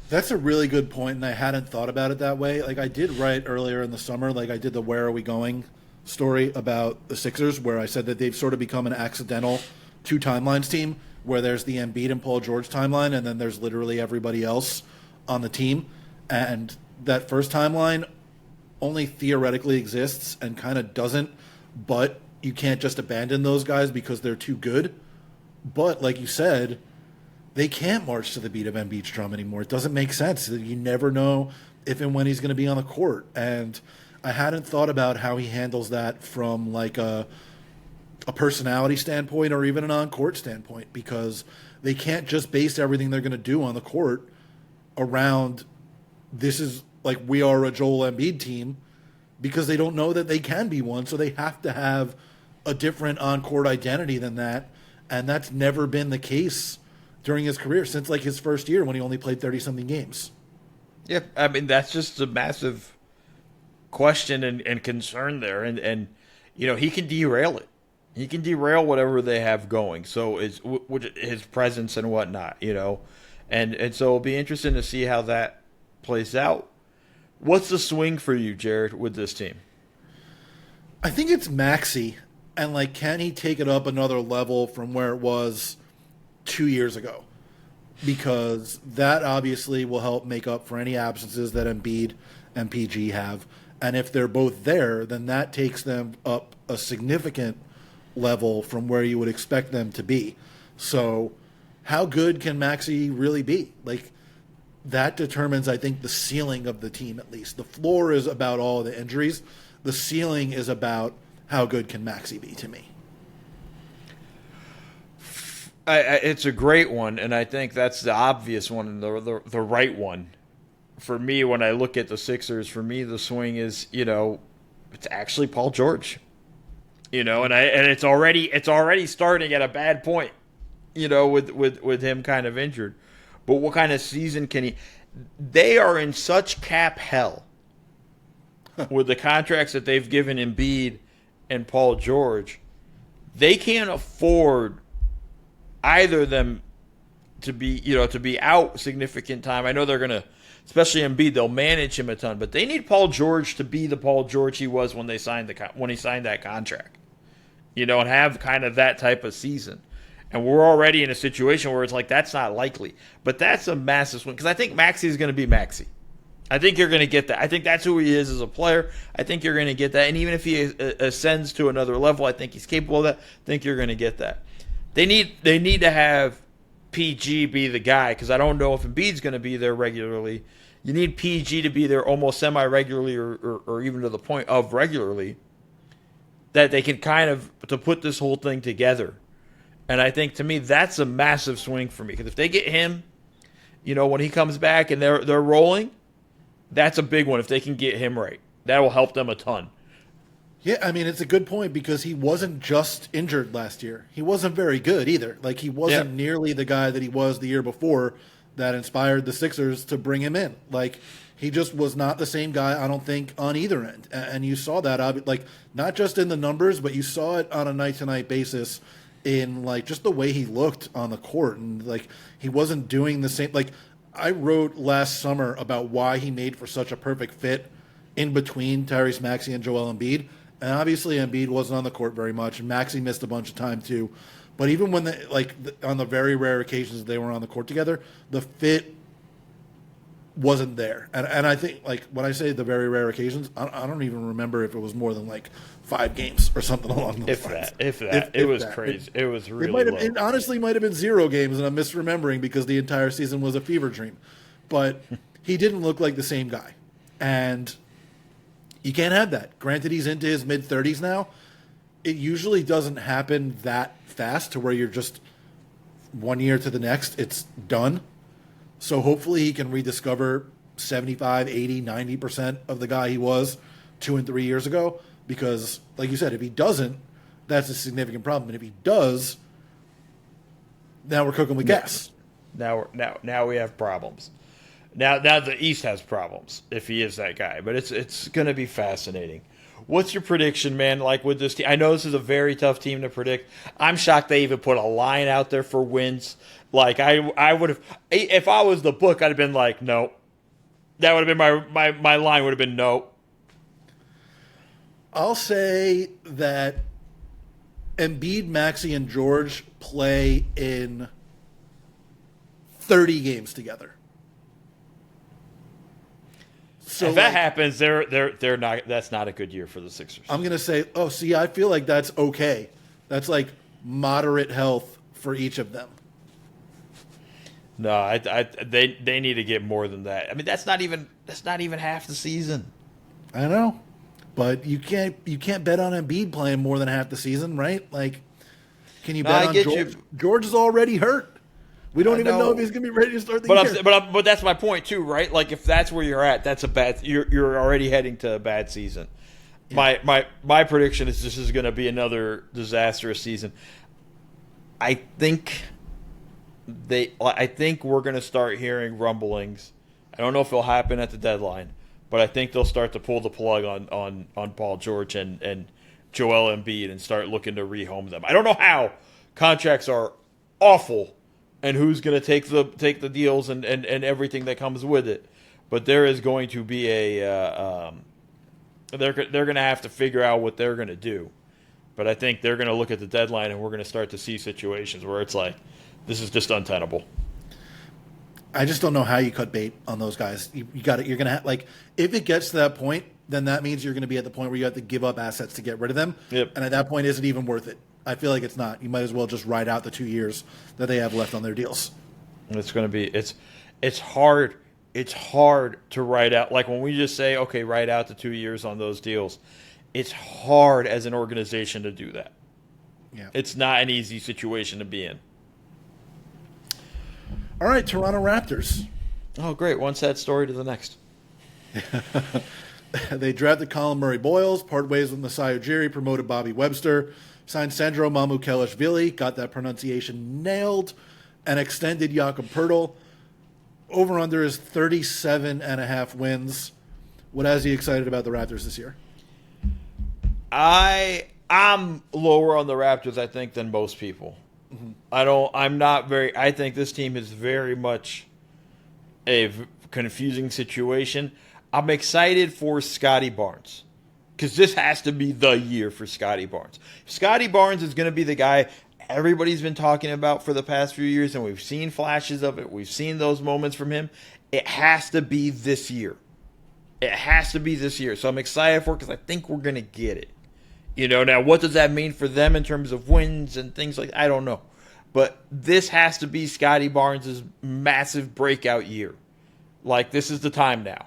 That's a really good point, and I hadn't thought about it that way. I did write earlier in the summer, I did the Where Are We Going story about the Sixers, where I said that they've sort of become an accidental 2 timelines team, where there's the Embiid and Paul George timeline, and then there's literally everybody else on the team. And that first timeline only theoretically exists and kind of doesn't, but you can't just abandon those guys because they're too good. But like you said, they can't march to the beat of Embiid's drum anymore. It doesn't make sense. You never know if and when he's going to be on the court. And I hadn't thought about how he handles that from like a personality standpoint or even an on-court standpoint, because they can't just base everything they're going to do on the court around this is like we are a Joel Embiid team, because they don't know that they can be one, so they have to have a different on-court identity than that, and that's never been the case during his career since like his first year when he only played 30-something games. Yeah, I mean that's just a massive question and concern there, and he can derail it. He can derail whatever they have going. So it's his presence and whatnot, and so it'll be interesting to see how that plays out. What's the swing for you, Jared, with this team? I think it's Maxey, and like, can he take it up another level from where it was 2 years ago? Because that obviously will help make up for any absences that Embiid and PG have. And if they're both there, then that takes them up a significant level from where you would expect them to be. So how good can Maxey really be? Like, that determines, I think, the ceiling of the team, at least. The floor is about all the injuries. The ceiling is about how good can Maxey be to me. It's a great one, and I think that's the obvious one and the right one. For me, when I look at the Sixers, for me the swing is, it's actually Paul George. And it's already starting at a bad point, with him kind of injured. But what kind of season can he? They are in such cap hell with the contracts that they've given Embiid and Paul George. They can't afford either of them to be out significant time. I know they're gonna, especially Embiid, they'll manage him a ton, but they need Paul George to be the Paul George he was when he signed that contract, and have kind of that type of season. And we're already in a situation where it's like that's not likely, but that's a massive swing because I think Maxey is going to be Maxey. I think you're going to get that. I think that's who he is as a player. I think you're going to get that, and even if he ascends to another level, I think he's capable of that. I think you're going to get that. They need to have PG be the guy because I don't know if Embiid's going to be there regularly. You need PG to be there almost semi-regularly or even to the point of regularly, that they can kind of to put this whole thing together. And I think, to me, that's a massive swing for me. Because if they get him, when he comes back and they're rolling, that's a big one if they can get him right. That will help them a ton. Yeah, I mean, it's a good point because he wasn't just injured last year. He wasn't very good either. Like, he wasn't nearly the guy that he was the year before that inspired the Sixers to bring him in. Like, he just was not the same guy, I don't think, on either end. And you saw that, like, not just in the numbers, but you saw it on a night-to-night basis in like just the way he looked on the court, and like he wasn't doing the same. Like, I wrote last summer about why he made for such a perfect fit in between Tyrese Maxey and Joel Embiid, and obviously Embiid wasn't on the court very much, and Maxey missed a bunch of time too. But even when on the very rare occasions they were on the court together, the fit wasn't there. And I think, like, when I say the very rare occasions, I don't even remember if it was more than like 5 games or something along those lines. If that. It was crazy. It was really low. It honestly might have been 0 games, and I'm misremembering because the entire season was a fever dream. But he didn't look like the same guy. And you can't have that. Granted, he's into his mid-30s now. It usually doesn't happen that fast to where you're just 1 year to the next, it's done. So hopefully he can rediscover 75, 80, 90% of the guy he was 2 and 3 years ago. Because, like you said, if he doesn't, that's a significant problem. And if he does, now we're cooking with gas. Now we have problems. Now the East has problems if he is that guy. But it's going to be fascinating. What's your prediction, man? Like with this team, I know this is a very tough team to predict. I'm shocked they even put a line out there for wins. Like I would have, if I was the book, I'd have been like, no. That would have been my line would have been no. I'll say that Embiid, Maxey, and George play in 30 games together. So if that happens, they're not. That's not a good year for the Sixers. I'm gonna say, I feel like that's okay. That's like moderate health for each of them. No, they need to get more than that. I mean, that's not even half the season. I know. But you can't bet on Embiid playing more than half the season, right? Like, can you No, bet I on get George? you. George is already hurt. We don't even know know. if he's going to be ready to start the year. But that's my point too, right? Like if that's where you're at, that's a bad. You're already heading to a bad season. Yeah. My prediction is this is going to be another disastrous season. I think we're going to start hearing rumblings. I don't know if it'll happen at the deadline, but I think they'll start to pull the plug on Paul George and Joel Embiid and start looking to rehome them. I don't know how. Contracts are awful, and who's going to take the deals and everything that comes with it. But there is going to be they're going to have to figure out what they're going to do. But I think they're going to look at the deadline, and we're going to start to see situations where it's like, this is just untenable. I just don't know how you cut bait on those guys. You got it. You're going to like if it gets to that point, then that means you're going to be at the point where you have to give up assets to get rid of them. Yep. And at that point, is it even worth it? I feel like it's not. You might as well just ride out the 2 years that they have left on their deals. It's going to be it's hard. It's hard to write out. Like when we just say, okay, write out the 2 years on those deals. It's hard as an organization to do that. Yeah. It's not an easy situation to be in. All right, Toronto Raptors. Oh, great. One sad story to the next. They drafted Colin Murray-Boyles, part ways with Masai Ujiri, promoted Bobby Webster, signed Sandro Mamukelashvili, got that pronunciation nailed, and extended Jakob Poeltl. Over-under is 37.5 wins. What has you excited about the Raptors this year? I'm lower on the Raptors, I think, than most people. Mm-hmm. I think this team is very much a confusing situation. I'm excited for Scotty Barnes because this has to be the year for Scotty Barnes. Scotty Barnes is going to be the guy everybody's been talking about for the past few years, and we've seen flashes of it. We've seen those moments from him. It has to be this year. It has to be this year. So I'm excited for it because I think we're going to get it. Now what does that mean for them in terms of wins and things like that? I don't know. But this has to be Scotty Barnes' massive breakout year. Like, this is the time now.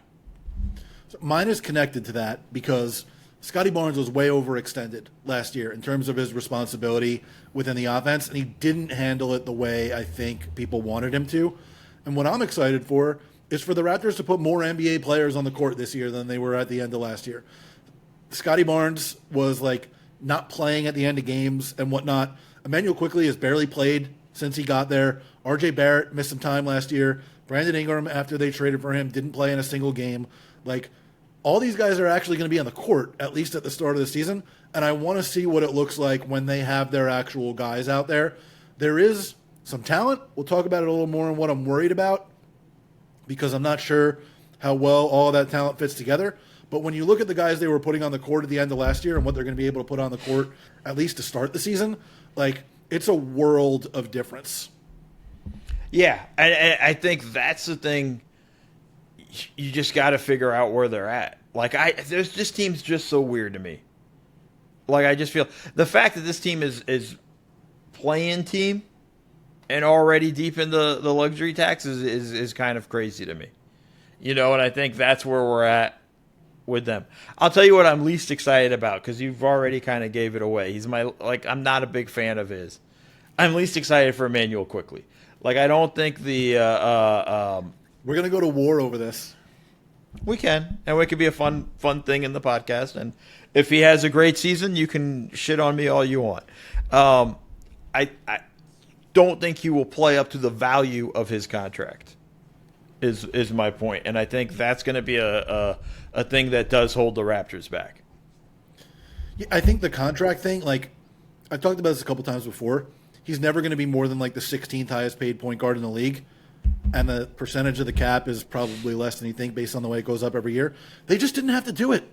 So mine is connected to that because Scotty Barnes was way overextended last year in terms of his responsibility within the offense, and he didn't handle it the way I think people wanted him to. And what I'm excited for is for the Raptors to put more NBA players on the court this year than they were at the end of last year. Scotty Barnes was like not playing at the end of games and whatnot. Emmanuel Quickley has barely played since he got there. RJ Barrett missed some time last year. Brandon Ingram, after they traded for him, didn't play in a single game. Like, all these guys are actually going to be on the court, at least at the start of the season, and I want to see what it looks like when they have their actual guys out there. There is some talent. We'll talk about it a little more and what I'm worried about because I'm not sure how well all that talent fits together. But when you look at the guys they were putting on the court at the end of last year and what they're going to be able to put on the court at least to start the season, like, it's a world of difference. Yeah, I think that's the thing. You just got to figure out where they're at. Like, this team's just so weird to me. Like, I just feel the fact that this team is playing team and already deep in the luxury tax is kind of crazy to me. And I think that's where we're at with them. I'll tell you what I'm least excited about because you've already kind of gave it away. I'm not a big fan of his. I'm least excited for Emmanuel Quickley. Like, I don't think the we're gonna go to war over this. We can, and it could be a fun thing in the podcast. And if he has a great season, you can shit on me all you want. I don't think he will play up to the value of his contract. Is my point, and I think that's going to be a thing that does hold the Raptors back. Yeah, I think the contract thing, like I've talked about this a couple times before, he's never going to be more than like the 16th highest paid point guard in the league, and the percentage of the cap is probably less than you think based on the way it goes up every year. They just didn't have to do it.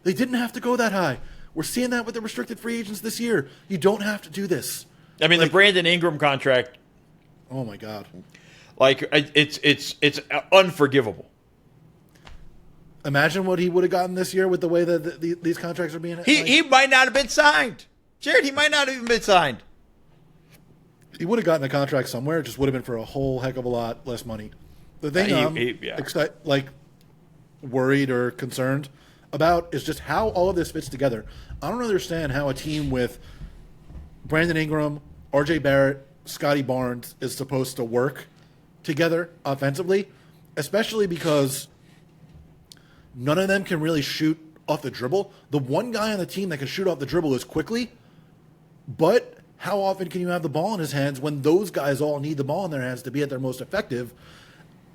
They didn't have to go that high. We're seeing that with the restricted free agents this year. You don't have to do this. I mean, the Brandon Ingram contract. Oh my God. Like, it's unforgivable. Imagine what he would have gotten this year with the way that these contracts are being. He might not have been signed, Jared. He might not have even been signed. He would have gotten a contract somewhere. It just would have been for a whole heck of a lot less money. The thing worried or concerned about is just how all of this fits together. I don't understand how a team with Brandon Ingram, RJ Barrett, Scotty Barnes is supposed to work together offensively, especially because none of them can really shoot off the dribble. The one guy on the team that can shoot off the dribble is Quickly, but how often can you have the ball in his hands when those guys all need the ball in their hands to be at their most effective?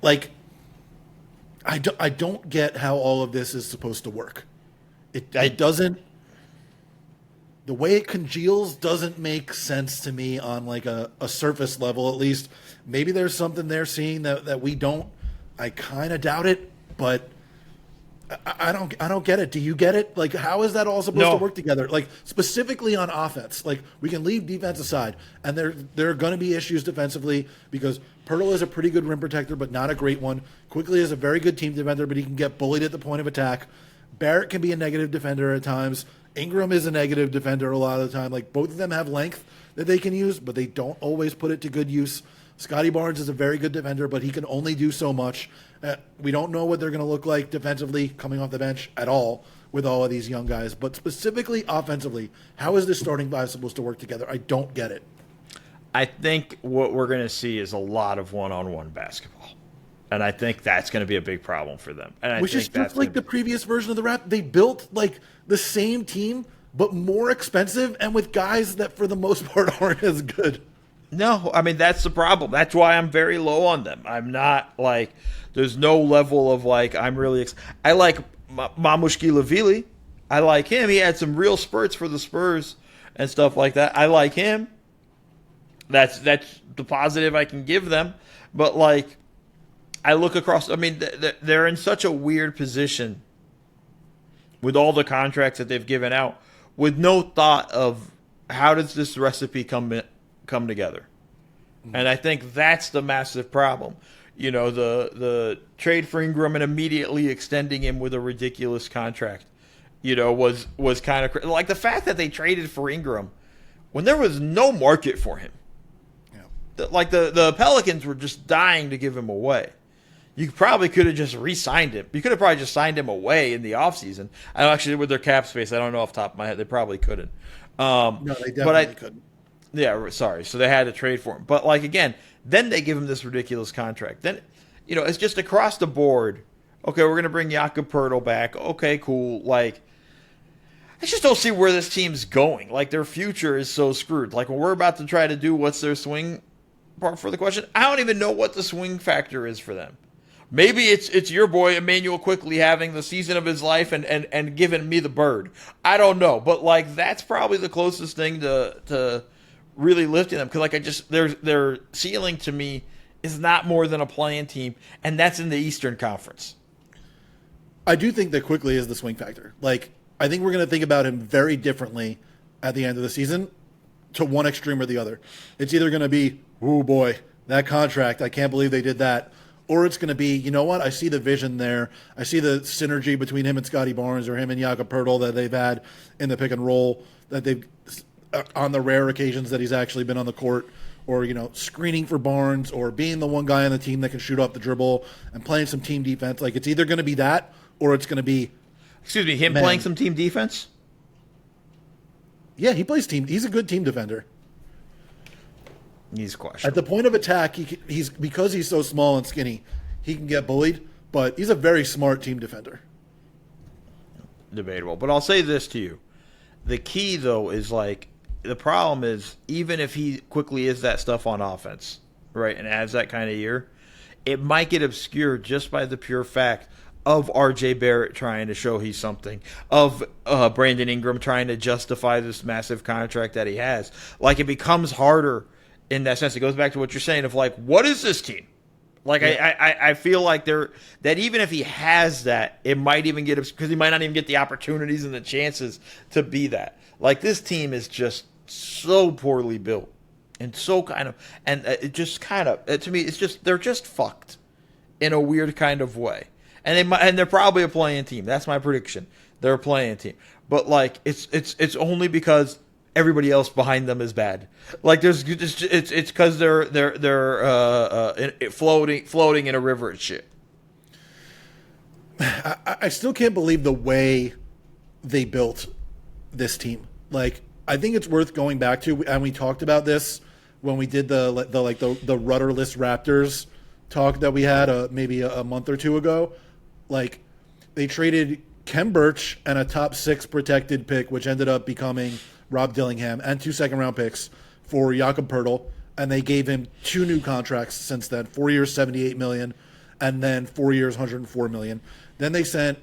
Like, I don't get how all of this is supposed to work. It doesn't. The way it congeals doesn't make sense to me on like a surface level, at least. Maybe there's something they're seeing that we don't. I kind of doubt it, but I don't get it. Do you get it? Like, how is that all supposed to work together? Like, specifically on offense. Like, we can leave defense aside, and there are going to be issues defensively because Pirtle is a pretty good rim protector, but not a great one. Quickly is a very good team defender, but he can get bullied at the point of attack. Barrett can be a negative defender at times. Ingram is a negative defender a lot of the time. Like, both of them have length that they can use, but they don't always put it to good use. Scotty Barnes is a very good defender, but he can only do so much. We don't know what they're going to look like defensively coming off the bench at all with all of these young guys. But specifically offensively, how is this starting five supposed to work together? I don't get it. I think what we're going to see is a lot of one-on-one basketball. And I think that's going to be a big problem for them. And Which is just like the previous version of the Raptors. They built like the same team, but more expensive and with guys that for the most part aren't as good. No, I mean, that's the problem. That's why I'm very low on them. I'm not like, there's no level of like, I'm really, I like Mamushkilavili. I like him. He had some real spurts for the Spurs and stuff like that. I like him. That's the positive I can give them. But like, I look across, I mean, they're in such a weird position with all the contracts that they've given out with no thought of how does this recipe come together. And I think that's the massive problem. You know, the trade for Ingram and immediately extending him with a ridiculous contract, you know, was kind of like the fact that they traded for Ingram when there was no market for him. Yeah. Like the Pelicans were just dying to give him away. You probably could have just re-signed him. You could have probably just signed him away in the offseason. I actually, with their cap space, I don't know off the top of my head. They probably couldn't. No, they definitely couldn't. Yeah, sorry. So they had to trade for him. But, like, again, then they give him this ridiculous contract. Then, you know, it's just across the board. Okay, we're going to bring Jakob Poeltl back. Okay, cool. Like, I just don't see where this team's going. Like, their future is so screwed. Like, when we're about to try to do what's their swing part for the question, I don't even know what the swing factor is for them. Maybe it's your boy Emmanuel Quickly having the season of his life and giving me the bird. I don't know. But, like, that's probably the closest thing to really lifting them. Because, like, their ceiling to me is not more than a play-in team, and that's in the Eastern Conference. I do think that Quickly is the swing factor. Like, I think we're going to think about him very differently at the end of the season to one extreme or the other. It's either going to be, oh boy, that contract, I can't believe they did that. Or it's going to be, you know what, I see the vision there. I see the synergy between him and Scotty Barnes or him and Jakob Poeltl that they've had in the pick and roll, that they've, on the rare occasions that he's actually been on the court, or, you know, screening for Barnes or being the one guy on the team that can shoot off the dribble and playing some team defense. Like, it's either going to be that or it's going to be... Excuse me, him playing some team defense? Yeah, he plays team. He's a good team defender. He's questionable. At the point of attack, he's because he's so small and skinny, he can get bullied, but he's a very smart team defender. Debatable. But I'll say this to you. The key, though, is like, the problem is, even if he quickly is that stuff on offense, right, and adds that kind of year, it might get obscured just by the pure fact of RJ Barrett trying to show he's something, of Brandon Ingram trying to justify this massive contract that he has. Like, it becomes harder in that sense. It goes back to what you're saying of, like, what is this team? Like, yeah. I feel like that even if he has that, it might even get, because he might not even get the opportunities and the chances to be that. Like, this team is just so poorly built and so kind of, and it just kind of, to me, it's just, they're just fucked in a weird kind of way. And they're probably a play-in team. That's my prediction. They're a play-in team. But, like, it's only because everybody else behind them is bad. Like, it's because they're floating in a river and shit. I still can't believe the way they built this team. Like, I think it's worth going back to, and we talked about this when we did the rudderless Raptors talk that we had maybe a month or two ago. Like, they traded Kem Birch and a top 6 protected pick, which ended up becoming Rob Dillingham, and 2 second-round picks for Jakob Poeltl, and they gave him 2 new contracts since then, 4 years, $78 million, and then 4 years, $104 million. Then they sent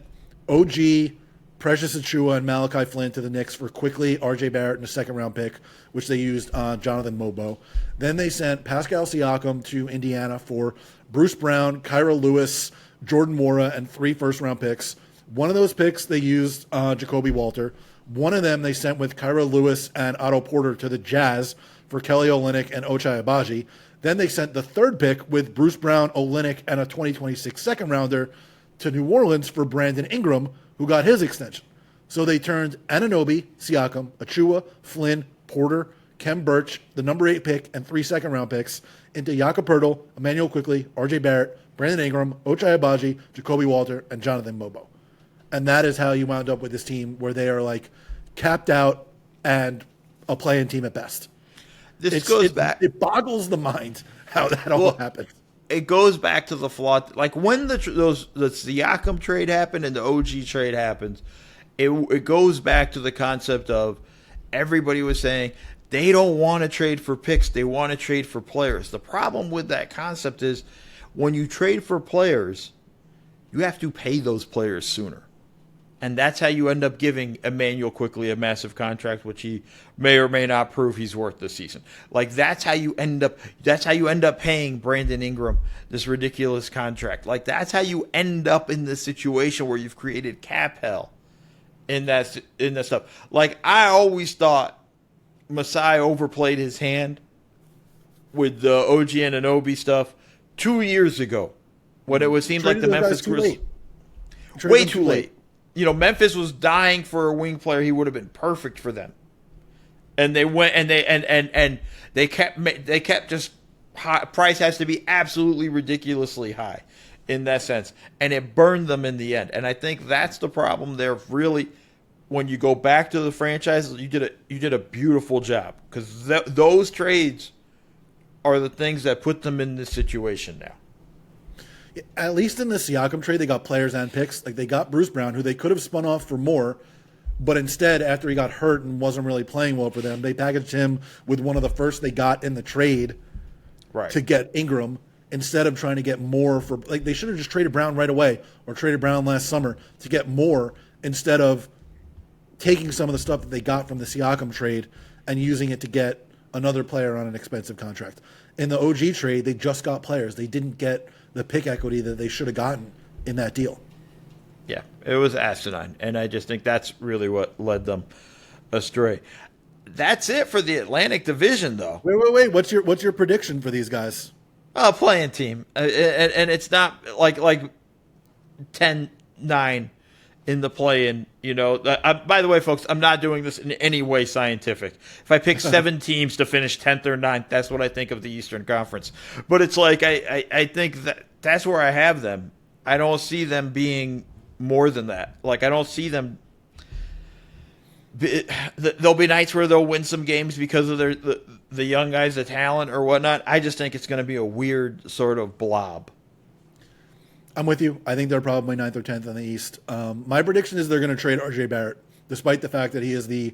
OG, Precious Achiuwa, and Malachi Flynn to the Knicks for quickly RJ Barrett and a second-round pick, which they used on Jonathan Mobo. Then they sent Pascal Siakam to Indiana for Bruce Brown, Kyra Lewis, Jordan Mora, and 3 first-round picks. One of those picks they used Jacoby Walter. One of them they sent with Kyra Lewis and Otto Porter to the Jazz for Kelly Olynyk and Ochai Agbaji. Then they sent the 3rd pick with Bruce Brown, Olynyk, and a 2026 second-rounder to New Orleans for Brandon Ingram, who got his extension. So they turned Anunoby, Siakam, Achiuwa, Flynn, Porter, Kem Birch, the number 8 pick, and 3 second-round picks into Jakob Poeltl, Emmanuel Quickley, RJ Barrett, Brandon Ingram, Ochai Agbaji, Jacoby Walter, and Jonathan Mobo. And that is how you wound up with this team where they are like capped out and a play-in team at best. It boggles the mind how that all happened. It goes back to the flaw. Like when the Siakam trade happened and the OG trade happened, it goes back to the concept of everybody was saying they don't want to trade for picks. They want to trade for players. The problem with that concept is when you trade for players, you have to pay those players sooner. And that's how you end up giving Emmanuel Quickley a massive contract, which he may or may not prove he's worth this season. Like that's how you end up paying Brandon Ingram this ridiculous contract. Like that's how you end up in this situation where you've created cap hell in that stuff. Like I always thought Masai overplayed his hand with the OG Anunoby stuff 2 years ago when it seemed like the Memphis Grizzlies way too late. You know, Memphis was dying for a wing player. He would have been perfect for them. And they went and they kept just high, price has to be absolutely ridiculously high in that sense, and it burned them in the end. And I think that's the problem there. Really, when you go back to the franchise, you did a beautiful job because those trades are the things that put them in this situation now. At least in the Siakam trade, they got players and picks. Like they got Bruce Brown, who they could have spun off for more, but instead, after he got hurt and wasn't really playing well for them, they packaged him with one of the first they got in the trade to get Ingram instead of trying to get more for. Like they should have just traded Brown right away or traded Brown last summer to get more instead of taking some of the stuff that they got from the Siakam trade and using it to get another player on an expensive contract. In the OG trade, they just got players. They didn't get the pick equity that they should have gotten in that deal. Yeah, it was asinine, and I just think that's really what led them astray. That's it for the Atlantic Division, though. Wait. What's your prediction for these guys? Playing team, and it's not like 10-9 in the play-in. You know, by the way, folks, I'm not doing this in any way scientific. If I pick 7 teams to finish 10th or 9th, that's what I think of the Eastern Conference. But it's like I think that's where I have them. I don't see them being more than that. Like I don't see them. There'll be nights where they'll win some games because of the young guys, the talent or whatnot. I just think it's going to be a weird sort of blob. I'm with you. I think they're probably 9th or 10th in the East. My prediction is they're going to trade RJ Barrett, despite the fact that he is the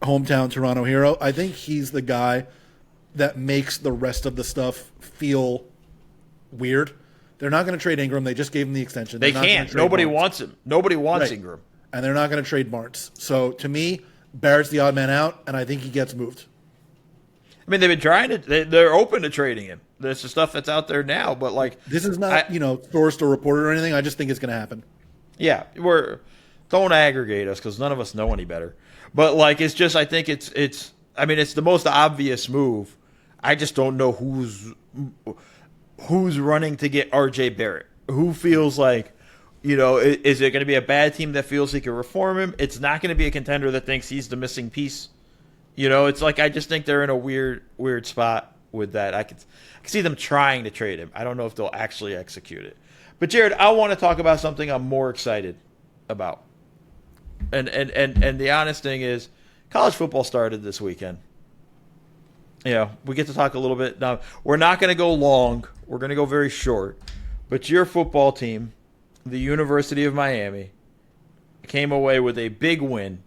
hometown Toronto hero. I think he's the guy that makes the rest of the stuff feel weird. They're not going to trade Ingram. They just gave him the extension. They can't. Nobody wants him. Nobody wants Ingram. And they're not going to trade Barnes. So, to me, Barrett's the odd man out, and I think he gets moved. I mean, they've been trying to. They're open to trading him. There's the stuff that's out there now, but like this is not sourced or reported or anything. I just think it's going to happen. Yeah, don't aggregate us because none of us know any better. But like, it's just I think it's. I mean, it's the most obvious move. I just don't know who's running to get RJ Barrett. Who feels like, is it going to be a bad team that feels he can reform him? It's not going to be a contender that thinks he's the missing piece. It's like I just think they're in a weird spot with that. I can see them trying to trade him. I don't know if they'll actually execute it. But Jared, I want to talk about something I'm more excited about. And the honest thing is, college football started this weekend. We get to talk a little bit. Now, we're not going to go long. We're going to go very short. But your football team, the University of Miami, came away with a big win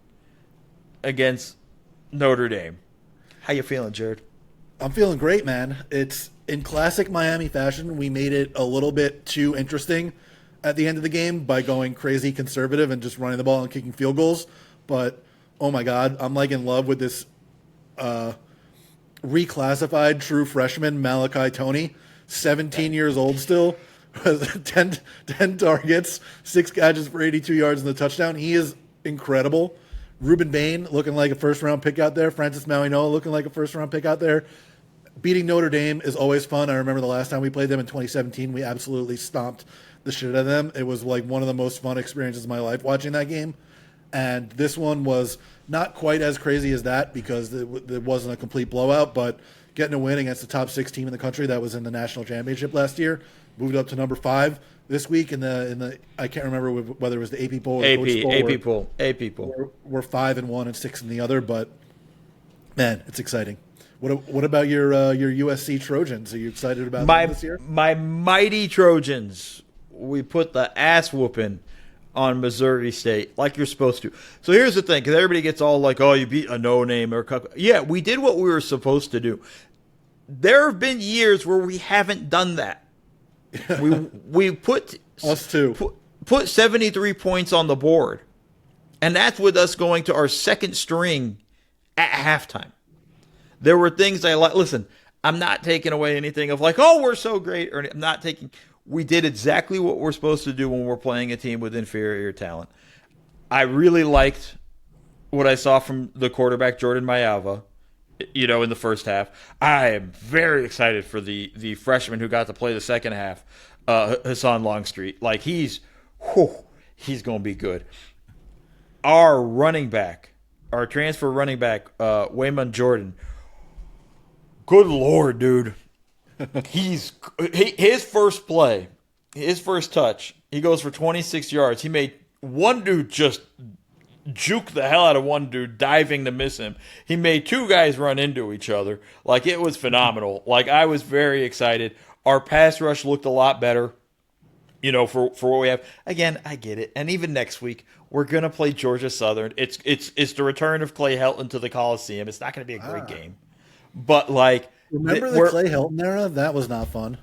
against Notre Dame. How you feeling, Jared? I'm feeling great, man. It's in classic Miami fashion. We made it a little bit too interesting at the end of the game by going crazy conservative and just running the ball and kicking field goals. But, oh my God, I'm like in love with this reclassified true freshman Malachi Toney, 17 years old still, 10 targets, 6 catches for 82 yards in the touchdown. He is incredible. Ruben Bain looking like a first-round pick out there. Francis Mauigoa looking like a first-round pick out there. Beating Notre Dame is always fun. I remember the last time we played them in 2017, we absolutely stomped the shit out of them. It was like one of the most fun experiences of my life watching that game. And this one was not quite as crazy as that because it wasn't a complete blowout, but getting a win against the top 6 team in the country that was in the national championship last year, moved up to number 5 this week in the I can't remember whether it was the AP poll or the coach poll. AP poll. We're 5-1 and 6 in the other, but man, it's exciting. What about your USC Trojans? Are you excited about them this year? My mighty Trojans. We put the ass whooping on Missouri State like you're supposed to. So here's the thing, because everybody gets all like, oh, you beat a no-name or yeah, we did what we were supposed to do. There have been years where we haven't done that. We put us too. Put 73 points on the board, and that's with us going to our second string at halftime. There were things I like. Listen, I'm not taking away anything of like, oh, we're so great, or I'm not taking. We did exactly what we're supposed to do when we're playing a team with inferior talent. I really liked what I saw from the quarterback Jordan Mailata, in the first half. I am very excited for the freshman who got to play the second half, Hassan Longstreet. Like he's going to be good. Our running back, our transfer running back, Waymon Jordan. Good Lord, dude. His first play, his first touch, he goes for 26 yards. He made one dude just juke the hell out of one dude, diving to miss him. He made 2 guys run into each other. Like, it was phenomenal. Like, I was very excited. Our pass rush looked a lot better, for what we have. Again, I get it. And even next week, we're going to play Georgia Southern. It's the return of Clay Helton to the Coliseum. It's not going to be a great game. But, like... Remember the Clay Helton era? That was not fun.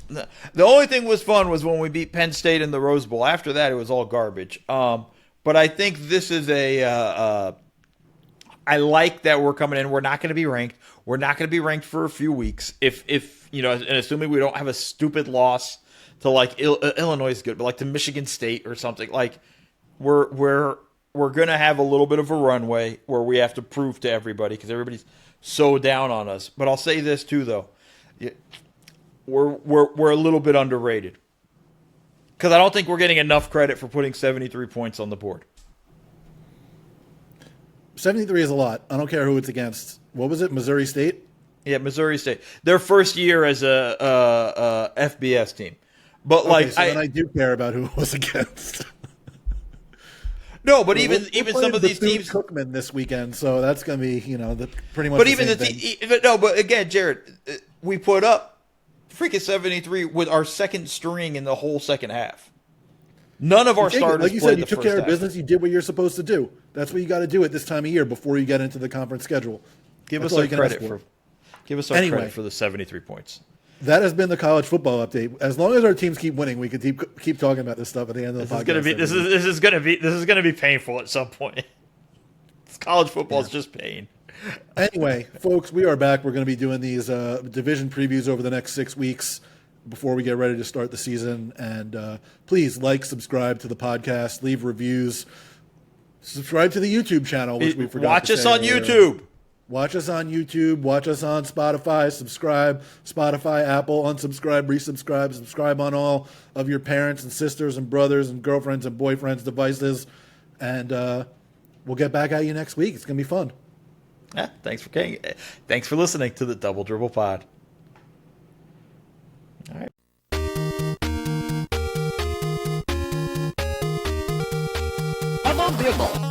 The only thing was fun was when we beat Penn State in the Rose Bowl. After that, it was all garbage. But I think this is I like that we're coming in. We're not going to be ranked. We're not going to be ranked for a few weeks. If and assuming we don't have a stupid loss to like Illinois is good, but like to Michigan State or something, like we're going to have a little bit of a runway where we have to prove to everybody because everybody's so down on us. But I'll say this too, though, we're a little bit underrated because I don't think we're getting enough credit for putting 73 points on the board. 73 is a lot. I don't care who it's against. What was it? Missouri State? Yeah, Missouri State. Their first year as a FBS team. But okay, so then I do care about who it was against. No, but even some of these teams, Cookman this weekend, so that's going to be pretty much. But the even thing. But again, Jared, we put up freaking 73 with our second string in the whole second half. None of our starters, like you said, you took care of business. You did what you're supposed to do. That's what you got to do at this time of year before you get into the conference schedule. Give us our credit for the 73 points. That has been the college football update. As long as our teams keep winning, we could keep talking about this stuff at the end of the podcast. This is gonna be painful at some point. College football is just pain. Anyway, folks, we are back. We're going to be doing these division previews over the next 6 weeks before we get ready to start the season. And please subscribe to the podcast, leave reviews, subscribe to the YouTube channel, which we forgot. Watch us on YouTube. Watch us on YouTube. Watch us on Spotify. Subscribe. Spotify, Apple, unsubscribe, resubscribe. Subscribe on all of your parents and sisters and brothers and girlfriends and boyfriends' devices. And we'll get back at you next week. It's going to be fun. Yeah, thanks for listening to the Double Dribble Pod. All right. vehicle.